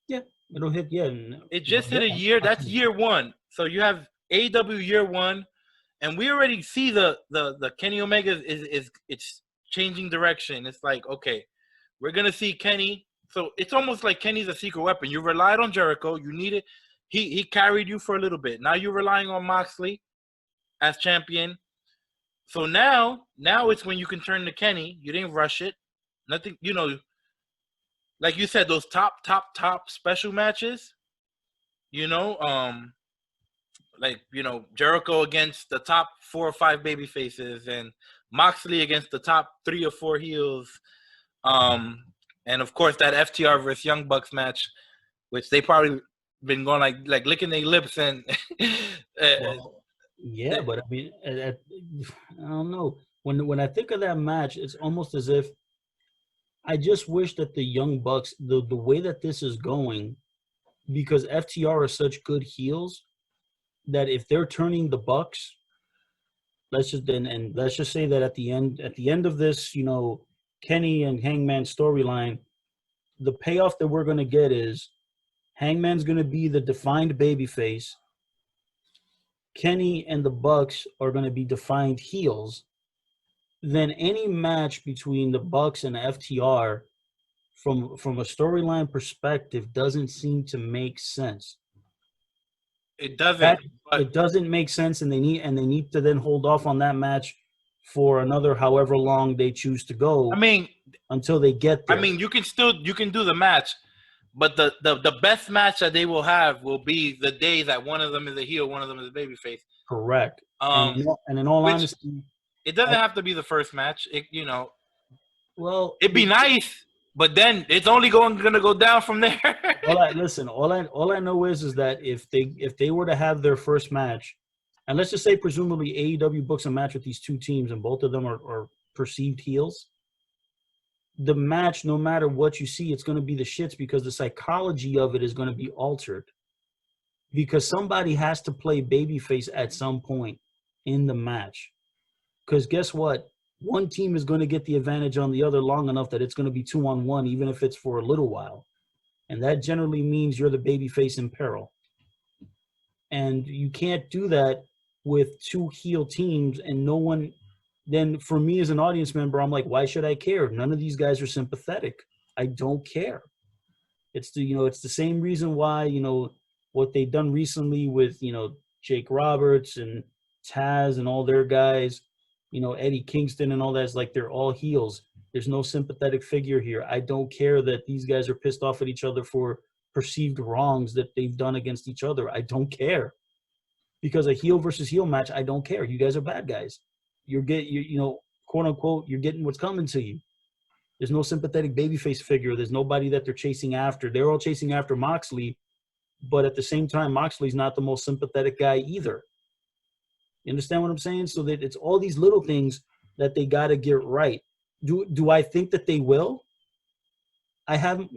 Yeah, it'll hit. Yeah, it just hit a year. That's year one. So you have AEW year one, and we already see the Kenny Omega is it's changing direction. It's like, okay, we're gonna see Kenny. So it's almost like Kenny's a secret weapon. You relied on Jericho. You needed. He carried you for a little bit. Now you're relying on Moxley as champion. So now it's when you can turn to Kenny. You didn't rush it. Nothing, like you said, those top special matches, Jericho against the top 4 or 5 baby faces, and Moxley against the top 3 or 4 heels. And of course that FTR versus Young Bucks match, which they probably been going like licking their lips and but I mean, I don't know. When I think of that match, it's almost as if I just wish that the Young Bucks, the way that this is going, because FTR are such good heels, that if they're turning the Bucks, let's just say that at the end of this, Kenny and Hangman storyline, the payoff that we're going to get is Hangman's going to be the defined babyface. Kenny and the Bucks are going to be defined heels. Then any match between the Bucks and FTR from a storyline perspective doesn't seem to make sense. It doesn't. It doesn't make sense, and they need to then hold off on that match for another however long they choose to go. I mean, until they get there. I mean, you can do the match, but the best match that they will have will be the day that one of them is a heel, one of them is a babyface. Correct. And in all honesty, it doesn't have to be the first match. Well, it'd be nice, but then it's only gonna go down from there. All I know is that if they were to have their first match, and let's just say presumably AEW books a match with these two teams, and both of them are perceived heels, the match, no matter what you see, it's going to be the shits because the psychology of it is going to be altered. Because somebody has to play babyface at some point in the match. Because guess what? One team is going to get the advantage on the other long enough that it's going to be 2-on-1, even if it's for a little while. And that generally means you're the babyface in peril. And you can't do that with two heel teams and no one. Then for me as an audience member, I'm like, why should I care? None of these guys are sympathetic. I don't care. It's the same reason why, what they've done recently with, Jake Roberts and Taz and all their guys, Eddie Kingston and all that, is like they're all heels. There's no sympathetic figure here. I don't care that these guys are pissed off at each other for perceived wrongs that they've done against each other. I don't care. Because a heel versus heel match, I don't care. You guys are bad guys. Quote unquote, you're getting what's coming to you. There's no sympathetic babyface figure. There's nobody that they're chasing after. They're all chasing after Moxley, but at the same time, Moxley's not the most sympathetic guy either. You understand what I'm saying? So that it's all these little things that they got to get right. Do I think that they will? I have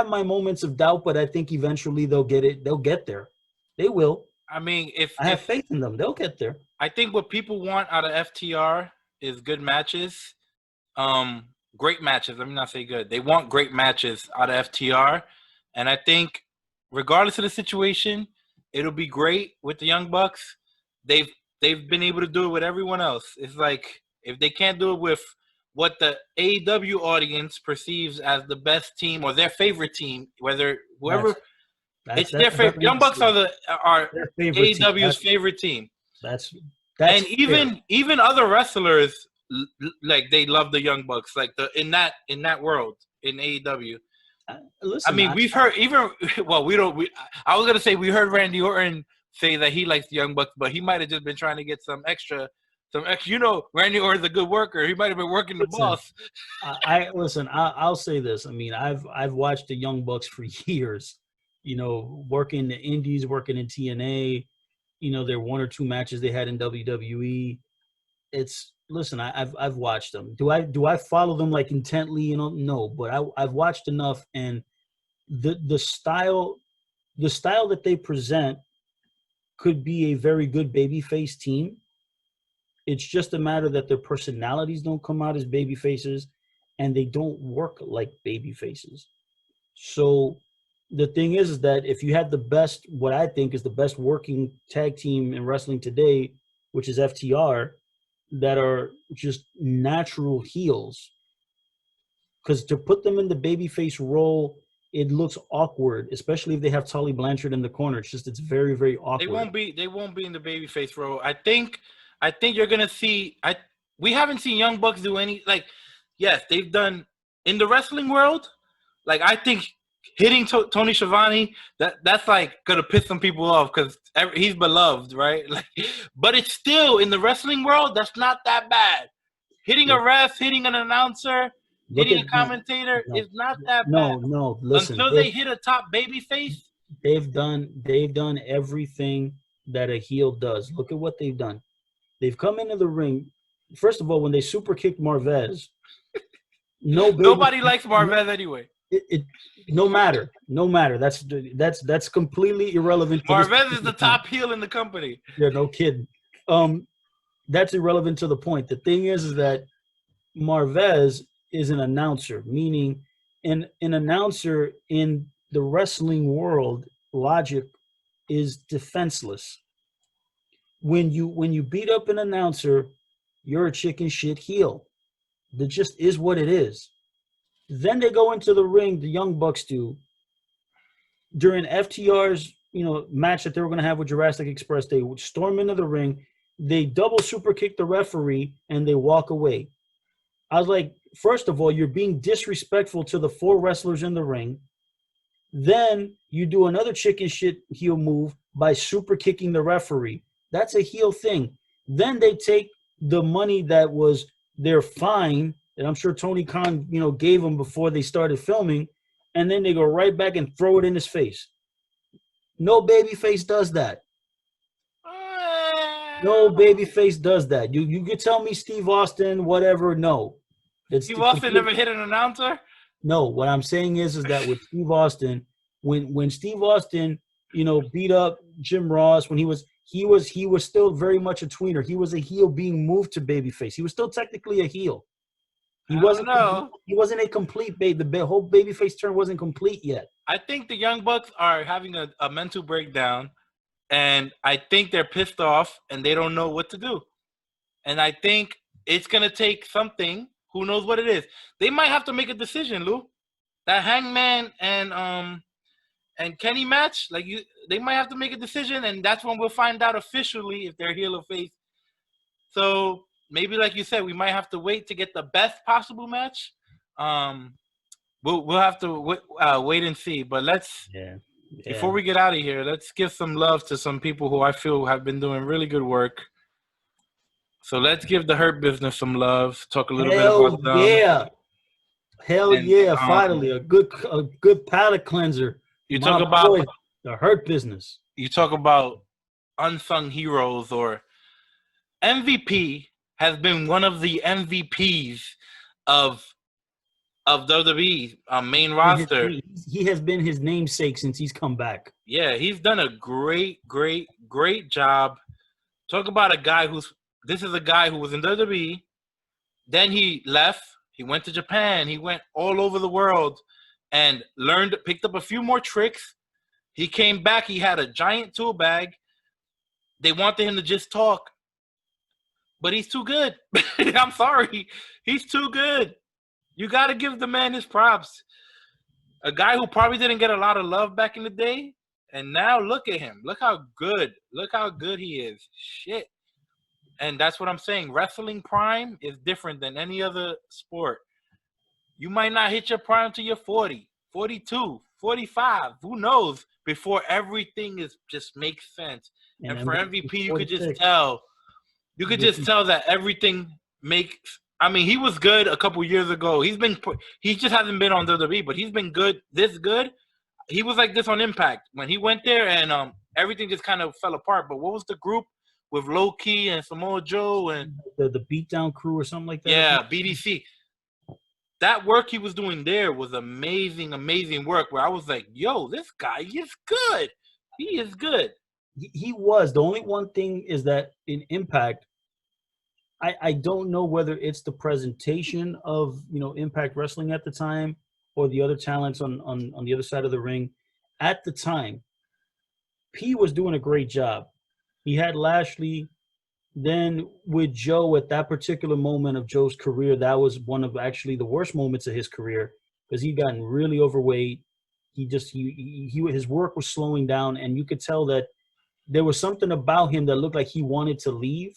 my moments of doubt, but I think eventually they'll get it. They'll get there. They will. I mean, I have faith in them. They'll get there. I think what people want out of FTR is good matches. Great matches. Let me not say good. They want great matches out of FTR. And I think regardless of the situation, it'll be great with the Young Bucks. They've been able to do it with everyone else. It's like if they can't do it with what the AEW audience perceives as the best team or their favorite team, whether whoever it's their favorite. Young Bucks are AEW's favorite team. That's and even other wrestlers like they love the Young Bucks in that world in AEW. Listen, I mean, we've heard I was gonna say we heard Randy Orton say that he likes the Young Bucks, but he might have just been trying to get some extra. Randy Orton's a good worker. He might have been working the boss. I'll say this. I mean, I've watched the Young Bucks for years. Working the Indies, working in TNA. There are one or two matches they had in WWE. I've watched them. Do I follow them like intently? No, but I've watched enough, and the style that they present could be a very good babyface team. It's just a matter that their personalities don't come out as babyfaces, and they don't work like babyfaces. So the thing is that if you had what I think is the best working tag team in wrestling today, which is FTR, that are just natural heels, because to put them in the babyface role, it looks awkward, especially if they have Tully Blanchard in the corner. It's very, very awkward. They won't be in the babyface role. I think you're gonna see. We haven't seen Young Bucks do any yes, they've done in the wrestling world. I think hitting Tony Schiavone, that's gonna piss some people off because he's beloved, right? But it's still in the wrestling world. That's not that bad. Hitting a ref, hitting an announcer, hitting a commentator is not that bad. No. Listen, until they hit a top babyface. They've done everything that a heel does. Look at what they've done. They've come into the ring. First of all, when they super kicked Marvez, nobody likes Marvez anyway. No matter. That's completely irrelevant. Marvez is the top heel in the company. Yeah, no kidding. That's irrelevant to the point. The thing is that Marvez is an announcer, meaning an announcer in the wrestling world logic is defenseless. When you beat up an announcer, you're a chicken shit heel. That just is what it is. Then they go into the ring, the Young Bucks do. During FTR's match that they were going to have with Jurassic Express. They would storm into the ring, they double super kick the referee, and they walk away. I was like, first of all, you're being disrespectful to the 4 wrestlers in the ring. Then you do another chicken shit heel move by super kicking the referee. That's a heel thing. Then they take the money that was their fine, and I'm sure Tony Khan, gave them before they started filming, and then they go right back and throw it in his face. No babyface does that. No babyface does that. You could tell me Steve Austin, whatever. No. Steve Austin never hit an announcer? No. What I'm saying is that with Steve Austin, when Steve Austin, beat up Jim Ross, when he was still very much a tweener. He was a heel being moved to babyface. He was still technically a heel. He wasn't a complete the whole babyface turn wasn't complete yet. I think the Young Bucks are having a mental breakdown, and I think they're pissed off and they don't know what to do. And I think it's gonna take something. Who knows what it is? They might have to make a decision, Lou. That Hangman and Kenny match, they might have to make a decision, and that's when we'll find out officially if they're heel or face. So maybe, like you said, we might have to wait to get the best possible match. We'll have to wait and see. But before we get out of here, let's give some love to some people who I feel have been doing really good work. So let's give the Hurt Business some love. Talk a little bit about them. Hell yeah! Finally, a good palate cleanser. You talk about the Hurt Business. You talk about unsung heroes, or MVP has been one of the MVPs of WWE main roster. He has been his namesake since he's come back. Yeah, he's done a great job. Talk about a guy this is a guy who was in WWE. Then he left. He went to Japan. He went all over the world and picked up a few more tricks. He came back. He had a giant tool bag. They wanted him to just talk. But he's too good. I'm sorry. He's too good. You got to give the man his props. A guy who probably didn't get a lot of love back in the day. And now look at him. Look how good. Look how good he is. Shit. And that's what I'm saying. Wrestling prime is different than any other sport. You might not hit your prime till you're 40, 42, 45. Who knows? Before everything just makes sense. And for MVP, you could just tell. You could just tell that everything makes. I mean, he was good a couple years ago. He just hasn't been on WWE, but he's been good. This good. He was like this on Impact when he went there, and everything just kind of fell apart. But what was the group with Low Key and Samoa Joe and the Beatdown Crew or something like that? Yeah, BDC. That work he was doing there was amazing work. Where I was like, "Yo, this guy is good. He is good." He was. The only one thing is that in Impact, I don't know whether it's the presentation of Impact Wrestling at the time or the other talents on the other side of the ring. At the time, P was doing a great job. He had Lashley. Then with Joe, at that particular moment of Joe's career, that was one of actually the worst moments of his career because he'd gotten really overweight. His work was slowing down, and you could tell that there was something about him that looked like he wanted to leave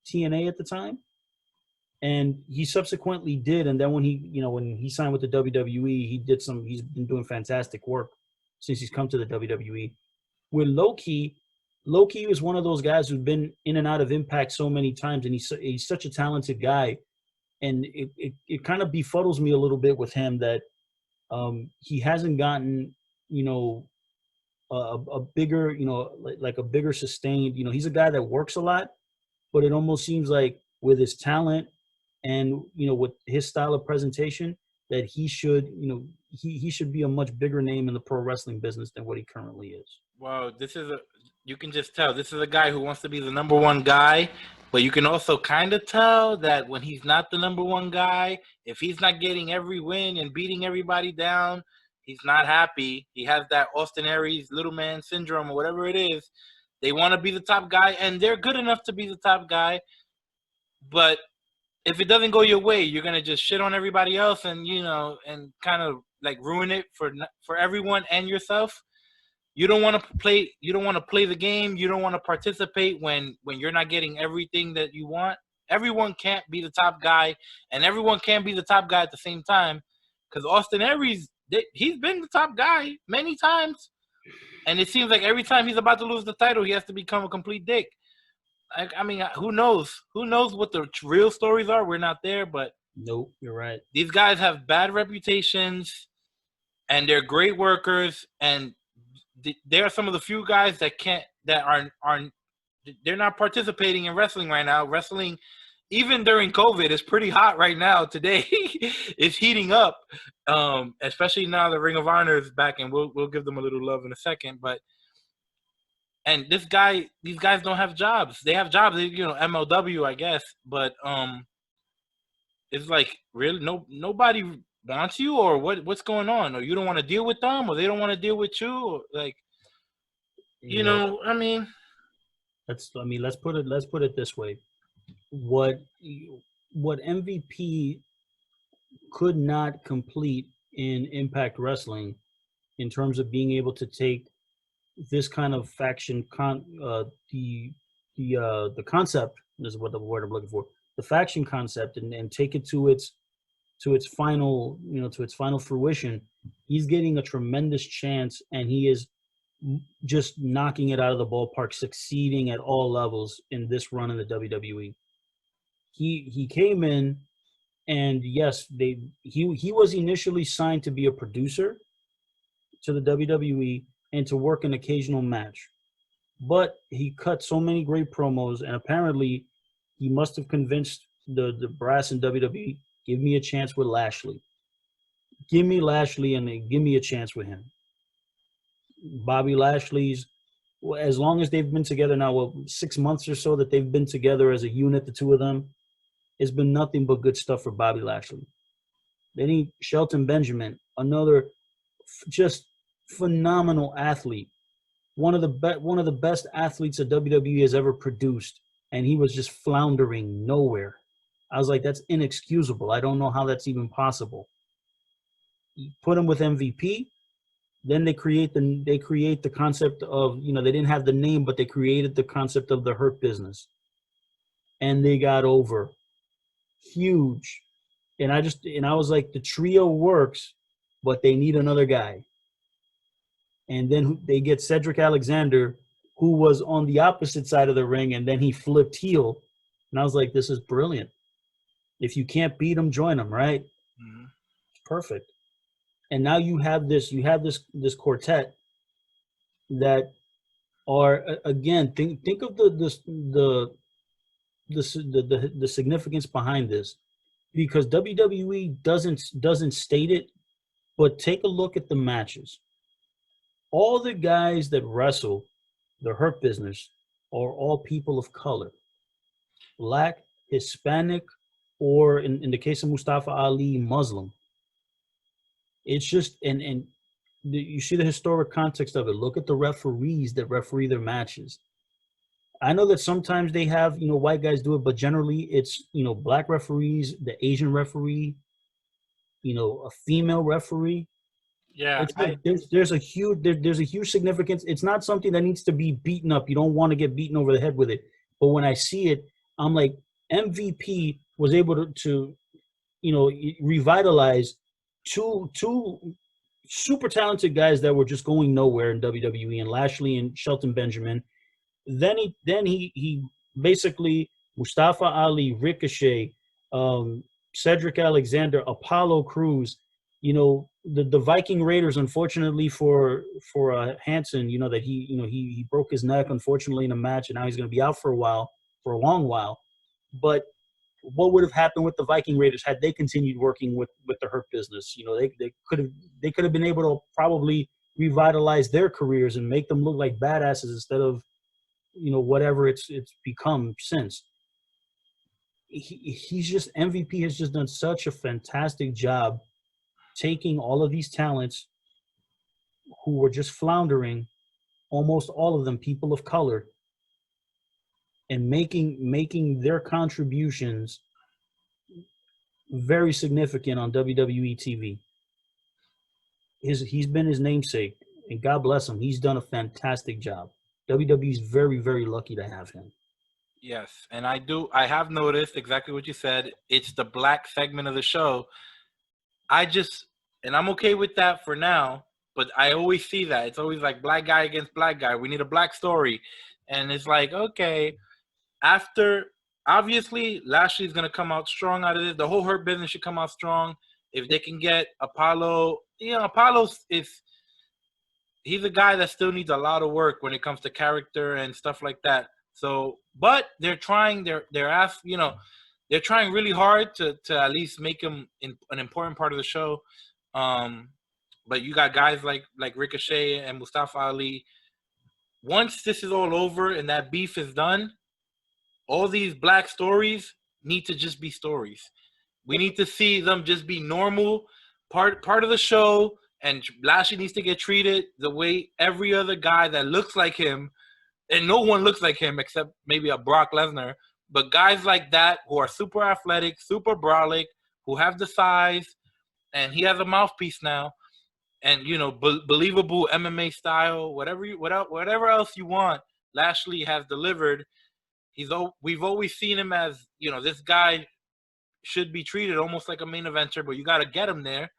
TNA at the time. And he subsequently did. And then when he signed with the WWE, he's been doing fantastic work since he's come to the WWE. With Low Key was one of those guys who's been in and out of Impact so many times, and he's such a talented guy. And it kind of befuddles me a little bit with him that he hasn't gotten, a bigger, like a bigger sustained, he's a guy that works a lot, but it almost seems like with his talent and, with his style of presentation that he should, he should be a much bigger name in the pro wrestling business than what he currently is. Well, you can just tell this is a guy who wants to be the number one guy, but you can also kind of tell that when he's not the number one guy, if he's not getting every win and beating everybody down, he's not happy. He has that Austin Aries little man syndrome or whatever it is. They want to be the top guy, and they're good enough to be the top guy. But if it doesn't go your way, you're going to just shit on everybody else and, and kind of like ruin it for everyone and yourself. you don't want to play. You don't want to play the game. You don't want to participate when you're not getting everything that you want. Everyone can't be the top guy, and everyone can't be the top guy at the same time. Because Austin Aries, he's been the top guy many times, and it seems like every time he's about to lose the title, he has to become a complete dick. I mean, who knows? Who knows what the real stories are? We're not there, but nope, you're right. These guys have bad reputations, and they're great workers, and they are some of the few guys that they're not participating in wrestling right now. Wrestling, even during COVID, is pretty hot right now. Today, it's heating up, especially now the Ring of Honor is back, and we'll give them a little love in a second, but. And these guys don't have jobs. They have jobs, MLW, I guess. But it's like, really, nobody wants you, or what's going on? Or you don't want to deal with them, or they don't want to deal with you, or like, I mean. Let's put it this way. What MVP could not complete in Impact Wrestling, in terms of being able to take this kind of faction the concept is what the word I'm looking for, the faction concept, and take it to its final fruition. He's getting a tremendous chance, and he is just knocking it out of the ballpark, succeeding at all levels in this run in the WWE. He came in, and yes, he was initially signed to be a producer to the WWE and to work an occasional match. But he cut so many great promos, and apparently he must have convinced the brass in WWE, give me a chance with Lashley. Give me Lashley, and give me a chance with him. Bobby Lashley's, as long as they've been together now, 6 months or so that they've been together as a unit, the two of them, it's been nothing but good stuff for Bobby Lashley. Then Shelton Benjamin, another just phenomenal athlete, one of the best athletes that WWE has ever produced, and he was just floundering nowhere. I was like, that's inexcusable. I don't know how that's even possible. You put him with MVP, then they create the concept of, they didn't have the name, but they created the concept of the Hurt Business, and they got over huge. And I was like, the trio works, but they need another guy. And then they get Cedric Alexander, who was on the opposite side of the ring, and then he flipped heel. And I was like, this is brilliant. If you can't beat him, join him, right? Mm-hmm. Perfect. And now you have this quartet that are, again, think of the significance behind this, because WWE doesn't state it, but take a look at the matches. All the guys that wrestle the Hurt Business are all people of color, Black, Hispanic, or in the case of Mustafa Ali, Muslim. It's just, and you see the historic context of it. Look at the referees that referee their matches. I know that sometimes they have, white guys do it, but generally it's, Black referees, the Asian referee, a female referee. Yeah, there's a huge significance. It's not something that needs to be beaten up. You don't want to get beaten over the head with it. But when I see it, I'm like, MVP was able to revitalize two super talented guys that were just going nowhere in WWE, and Lashley and Shelton Benjamin. Then he basically, Mustafa Ali, Ricochet, Cedric Alexander, Apollo Crews, the Viking Raiders, unfortunately for Hansen, that he broke his neck, unfortunately, in a match, and now he's going to be out for a long while. But what would have happened with the Viking Raiders had they continued working with the Hurt Business? They could have been able to probably revitalize their careers and make them look like badasses instead of whatever it's become since. He's just, MVP has just done such a fantastic job taking all of these talents who were just floundering, almost all of them people of color, and making their contributions very significant on WWE TV. He's been his namesake. and God bless him. He's done a fantastic job. WWE's very, very lucky to have him. Yes, and I have noticed exactly what you said. It's the black segment of the show. And I'm okay with that for now, but I always see that. It's always like black guy against black guy. We need a black story. And it's like, okay, after, obviously, Lashley's going to come out strong out of this. The whole Hurt Business should come out strong. If they can get Apollo, he's a guy that still needs a lot of work when it comes to character and stuff like that. So, but they're trying they're trying really hard to at least make him an important part of the show. But you got guys like Ricochet and Mustafa Ali. Once this is all over and that beef is done, all these black stories need to just be stories. We need to see them just be normal, part of the show, and Lashley needs to get treated the way every other guy that looks like him, and no one looks like him except maybe a Brock Lesnar, but guys like that who are super athletic, super brolic, who have the size, and he has a mouthpiece now, and believable MMA style, whatever else you want, Lashley has delivered. We've always seen him as, this guy should be treated almost like a main eventer, but you got to get him there.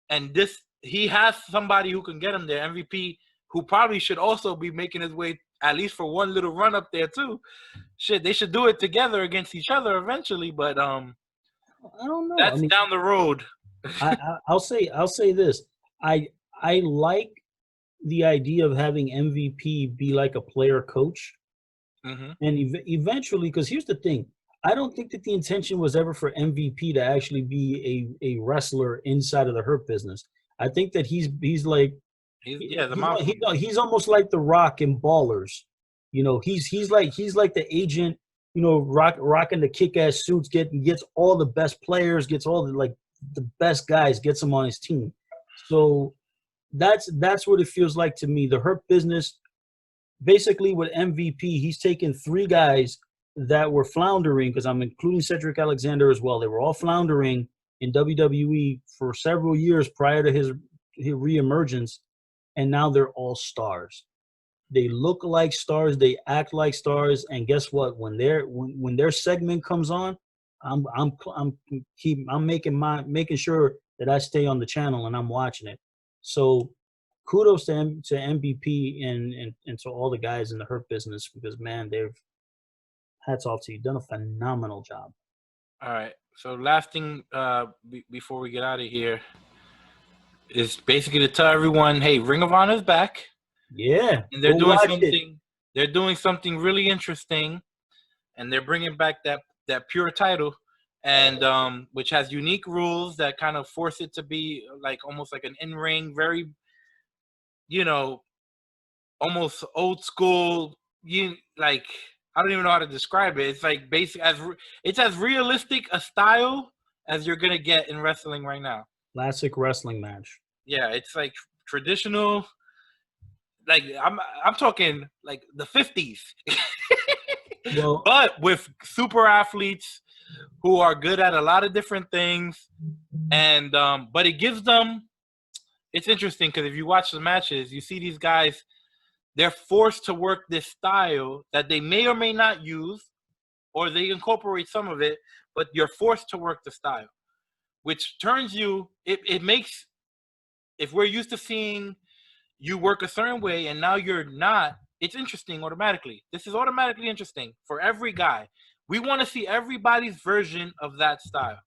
And he has somebody who can get him there, MVP, who probably should also be making his way at least for one little run up there too. Shit, they should do it together against each other eventually, but I don't know. That's down the road. I'll say this. I like the idea of having MVP be like a player coach. Mm-hmm. And eventually, because here's the thing, I don't think that the intention was ever for MVP to actually be a wrestler inside of the Hurt Business. I think that he's almost like The Rock in Ballers. He's like the agent. Rocking the kick-ass suits, gets all the best players, gets all the best guys, gets them on his team. So that's what it feels like to me. The Hurt Business, basically with MVP, he's taken 3 guys that were floundering, because I'm including Cedric Alexander as well. They were all floundering in WWE for several years prior to his reemergence, and now they're all stars. They look like stars, they act like stars, and guess what? When their segment comes on, I'm making sure that I stay on the channel and I'm watching it. So kudos to MVP and to all the guys in the Hurt Business, because man, hats off to you. Done a phenomenal job. All right. So last thing before we get out of here is basically to tell everyone, hey, Ring of Honor is back. Yeah. And they're doing something. They're doing something really interesting, and they're bringing back that pure title, and which has unique rules that kind of force it to be like almost like an in-ring, very, almost old school. I don't even know how to describe it. It's like it's as realistic a style as you're gonna get in wrestling right now. Classic wrestling match. Yeah, it's like traditional. Like I'm talking like the 50s, well, but with super athletes who are good at a lot of different things, and but it gives them. It's interesting because if you watch the matches, you see these guys. They're forced to work this style that they may or may not use, or they incorporate some of it, but you're forced to work the style, which turns you. It makes, if we're used to seeing you work a certain way and now you're not, it's interesting automatically. This is automatically interesting for every guy. We want to see everybody's version of that style.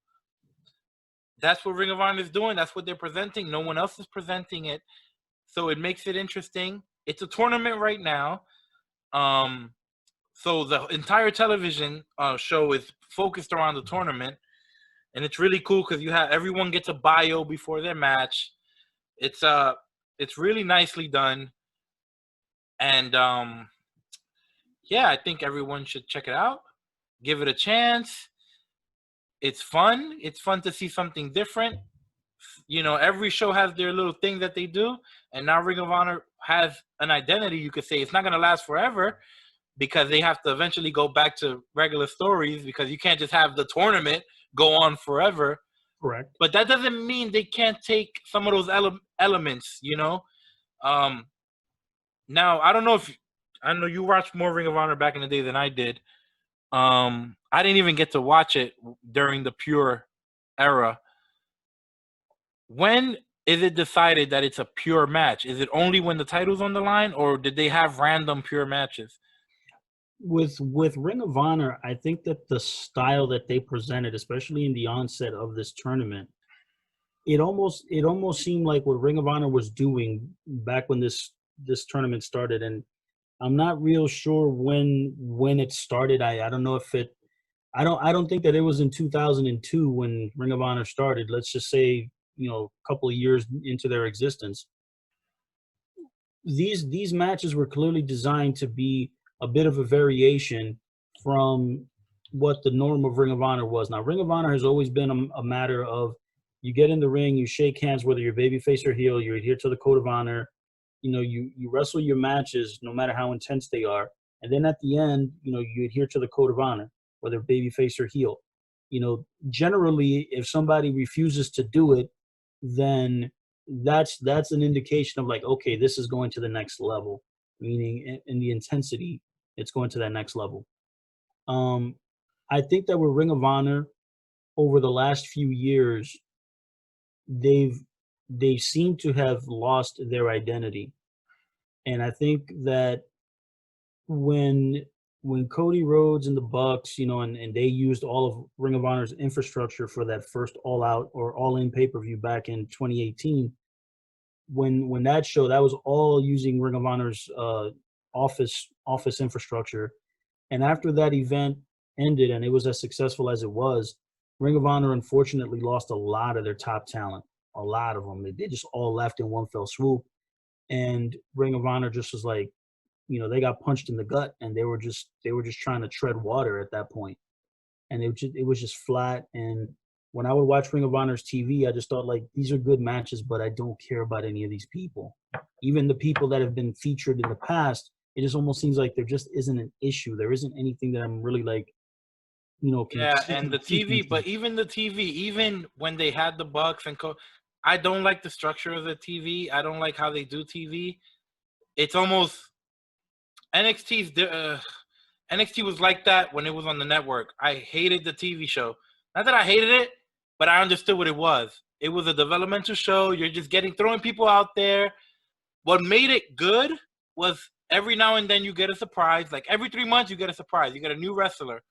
That's what Ring of Honor is doing. That's what they're presenting. No one else is presenting it. So it makes it interesting. It's a tournament right now. So the entire television show is focused around the tournament. And it's really cool because everyone gets a bio before their match. It's really nicely done. And, I think everyone should check it out. Give it a chance. It's fun. It's fun to see something different. Every show has their little thing that they do. And now Ring of Honor has an identity, you could say. It's not going to last forever because they have to eventually go back to regular stories, because you can't just have the tournament go on forever. Correct. But that doesn't mean they can't take some of those elements, Now I don't know if I know you watched more Ring of Honor back in the day than I did. I didn't even get to watch it during the pure era. When is it decided that it's a pure match? Is it only when the title's on the line, or did they have random pure matches? With Ring of Honor, I think that the style that they presented, especially in the onset of this tournament, it almost seemed like what Ring of Honor was doing back when this tournament started. And I'm not real sure when it started. I don't know if it. I don't think that it was in 2002 when Ring of Honor started. Let's just say, a couple of years into their existence. These matches were clearly designed to be a bit of a variation from what the norm of Ring of Honor was. Now, Ring of Honor has always been a matter of you get in the ring, you shake hands, whether you're babyface or heel, you adhere to the code of honor. You wrestle your matches no matter how intense they are. And then at the end, you adhere to the code of honor, whether babyface or heel. Generally, if somebody refuses to do it, then that's an indication of like, okay, this is going to the next level, meaning in the intensity, it's going to that next level. I think that with Ring of Honor, over the last few years, they seem to have lost their identity. And I think that when Cody Rhodes and the Bucks, and they used all of Ring of Honor's infrastructure for that first All Out or All In pay-per-view back in 2018, when that show, that was all using Ring of Honor's office infrastructure. And after that event ended and it was as successful as it was, Ring of Honor unfortunately lost a lot of their top talent. A lot of them. They just all left in one fell swoop. And Ring of Honor just was like, they got punched in the gut, and they were just trying to tread water at that point. And it was just flat. And when I would watch Ring of Honor's TV, I just thought, like, these are good matches, but I don't care about any of these people. Even the people that have been featured in the past, it just almost seems like there just isn't an issue. There isn't anything that I'm really like, Yeah, and the TV, but even the TV, even when they had the Bucks and I don't like the structure of the TV. I don't like how they do TV. It's almost NXT was like that when it was on the network. I hated the TV show. Not that I hated it, but I understood what it was. It was a developmental show. You're just throwing people out there. What made it good was every now and then you get a surprise. Like every 3 months you get a surprise. You get a new wrestler.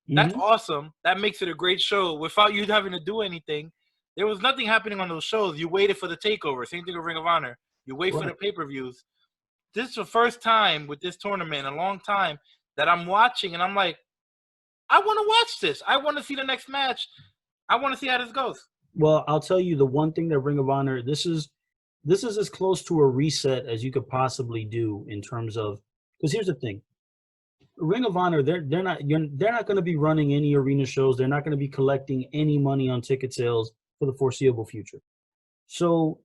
That's awesome. That makes it a great show without you having to do anything. There was nothing happening on those shows. You waited for the takeover. Same thing with Ring of Honor. You wait for the pay-per-views. This is the first time with this tournament in a long time that I'm watching, and I'm like, I want to watch this. I want to see the next match. I want to see how this goes. Well, I'll tell you the one thing that Ring of Honor, this is as close to a reset as you could possibly do in terms of, because here's the thing. Ring of Honor, they're not going to be running any arena shows. They're not going to be collecting any money on ticket sales for the foreseeable future. So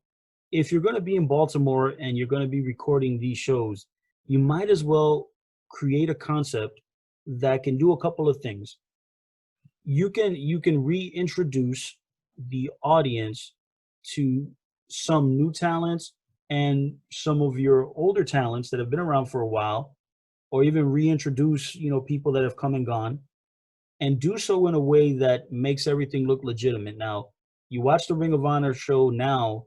if you're going to be in Baltimore and you're going to be recording these shows, you might as well create a concept that can do a couple of things. You can reintroduce the audience to some new talents and some of your older talents that have been around for a while, or even reintroduce, people that have come and gone, and do so in a way that makes everything look legitimate. Now, you watch the Ring of Honor show now,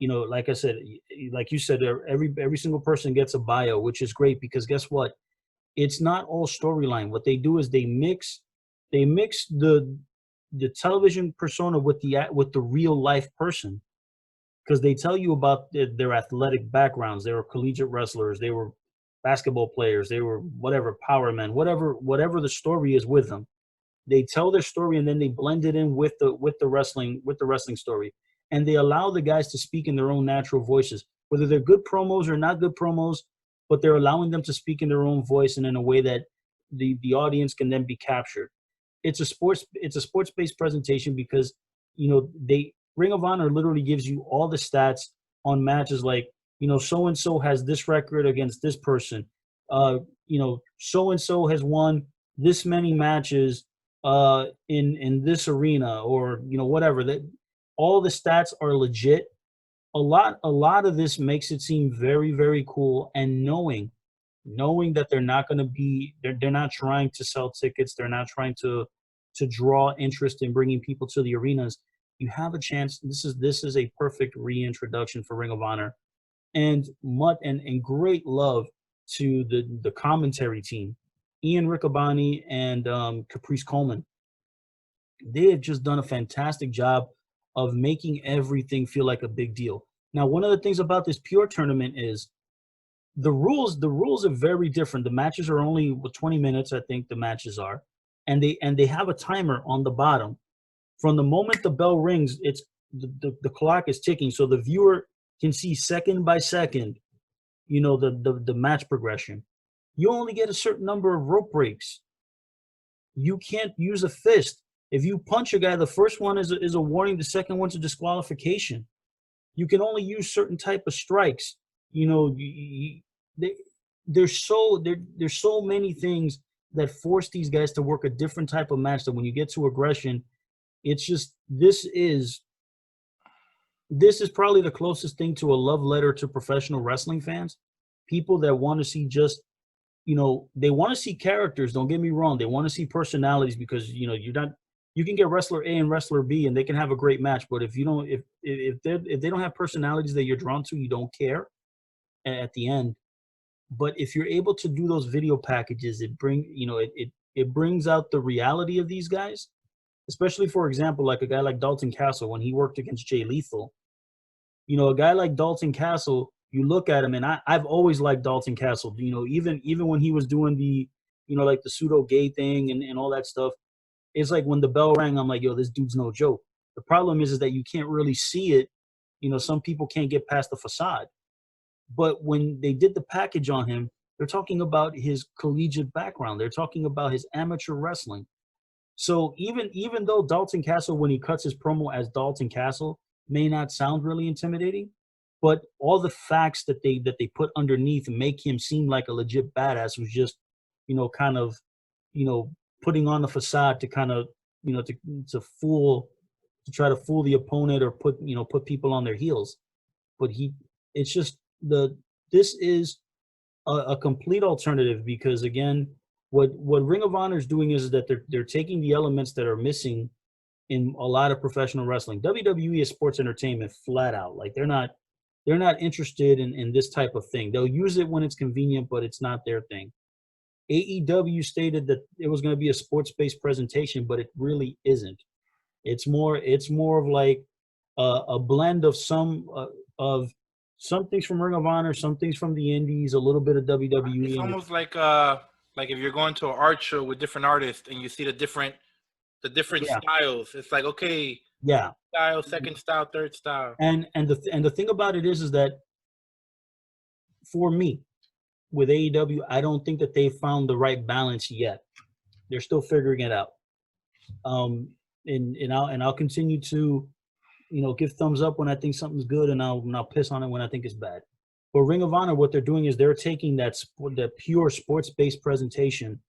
like I said, like you said, every single person gets a bio, which is great because guess what? It's not all storyline. What they do is they mix the television persona with the real life person, because they tell you about their athletic backgrounds. They were collegiate wrestlers. They were basketball players. They were whatever, power men, whatever the story is with them. They tell their story and then they blend it in with the wrestling story. And they allow the guys to speak in their own natural voices, whether they're good promos or not good promos, but they're allowing them to speak in their own voice and in a way that the audience can then be captured. It's a sports-based presentation because, Ring of Honor literally gives you all the stats on matches like, so-and-so has this record against this person. So-and-so has won this many matches in this arena, or, whatever. That all the stats are legit, a lot of this makes it seem very, very cool, and knowing that they're not going to be, they're not trying to sell tickets, they're not trying to draw interest in bringing people to the arenas. You have a chance. This is a perfect reintroduction for Ring of Honor, and great love to the commentary team, Ian Riccaboni and Caprice Coleman. They have just done a fantastic job of making everything feel like a big deal. Now, one of the things about this Pure tournament is the rules are very different. The matches are only 20 minutes, I think the matches are, and they have a timer on the bottom. From the moment the bell rings, it's the clock is ticking, so the viewer can see second by second, the match progression. You only get a certain number of rope breaks. You can't use a fist. If you punch a guy, the first one is a warning, the second one's a disqualification. You can only use certain type of strikes. There's so many things that force these guys to work a different type of match, that when you get to aggression, it's just, this is probably the closest thing to a love letter to professional wrestling fans. People that want to see just, they want to see characters, don't get me wrong. They want to see personalities, because, you can get wrestler A and wrestler B and they can have a great match, but if they don't have personalities that you're drawn to, you don't care at the end. But if you're able to do those video packages, it brings out the reality of these guys. Especially, for example, like a guy like Dalton Castle, when he worked against Jay Lethal. A guy like Dalton Castle, you look at him, and I've always liked Dalton Castle. Even when he was doing the, like the pseudo gay thing and all that stuff, it's like when the bell rang, I'm like, yo, this dude's no joke. The problem is that you can't really see it. Some people can't get past the facade. But when they did the package on him, they're talking about his collegiate background. They're talking about his amateur wrestling. So even though Dalton Castle, when he cuts his promo as Dalton Castle, may not sound really intimidating, but all the facts that they put underneath make him seem like a legit badass who's just, kind of, putting on the facade to kind of, to try to fool the opponent, or put people on their heels. But this is a complete alternative, because again, what Ring of Honor is doing is that they're taking the elements that are missing in a lot of professional wrestling. WWE is sports entertainment flat out. Like they're not interested in this type of thing. They'll use it when it's convenient, but it's not their thing. AEW stated that it was going to be a sports-based presentation, but it really isn't. It's more of like a blend of some things from Ring of Honor, some things from the Indies, a little bit of WWE. It's almost like if you're going to an art show with different artists and you see the different styles. It's like, okay, yeah, style, second style, third style. And the thing about it is that for me, with AEW, I don't think that they found the right balance yet. They're still figuring it out. And I'll continue to, give thumbs up when I think something's good, and I'll piss on it when I think it's bad. But Ring of Honor, what they're doing is they're taking that pure sports-based presentation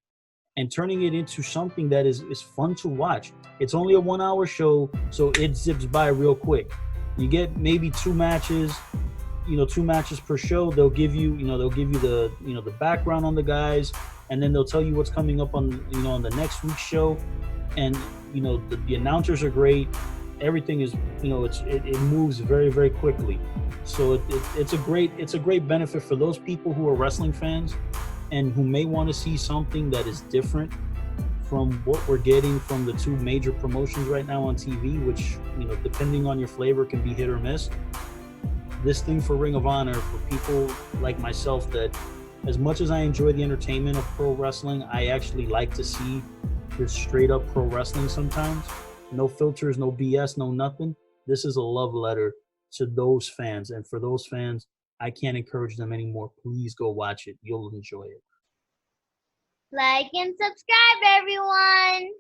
and turning it into something that is fun to watch. It's only a 1 hour show, so it zips by real quick. You get maybe two matches per show. They'll give you the background on the guys, and then they'll tell you what's coming up on the next week's show. And the announcers are great. Everything is it moves very, very quickly. So it's a great benefit for those people who are wrestling fans and who may want to see something that is different from what we're getting from the two major promotions right now on TV, which depending on your flavor can be hit or miss. This thing for Ring of Honor, for people like myself, that as much as I enjoy the entertainment of pro wrestling, I actually like to see just straight up pro wrestling sometimes. No filters, no BS, no nothing. This is a love letter to those fans. And for those fans, I can't encourage them anymore. Please go watch it. You'll enjoy it. Like and subscribe, everyone.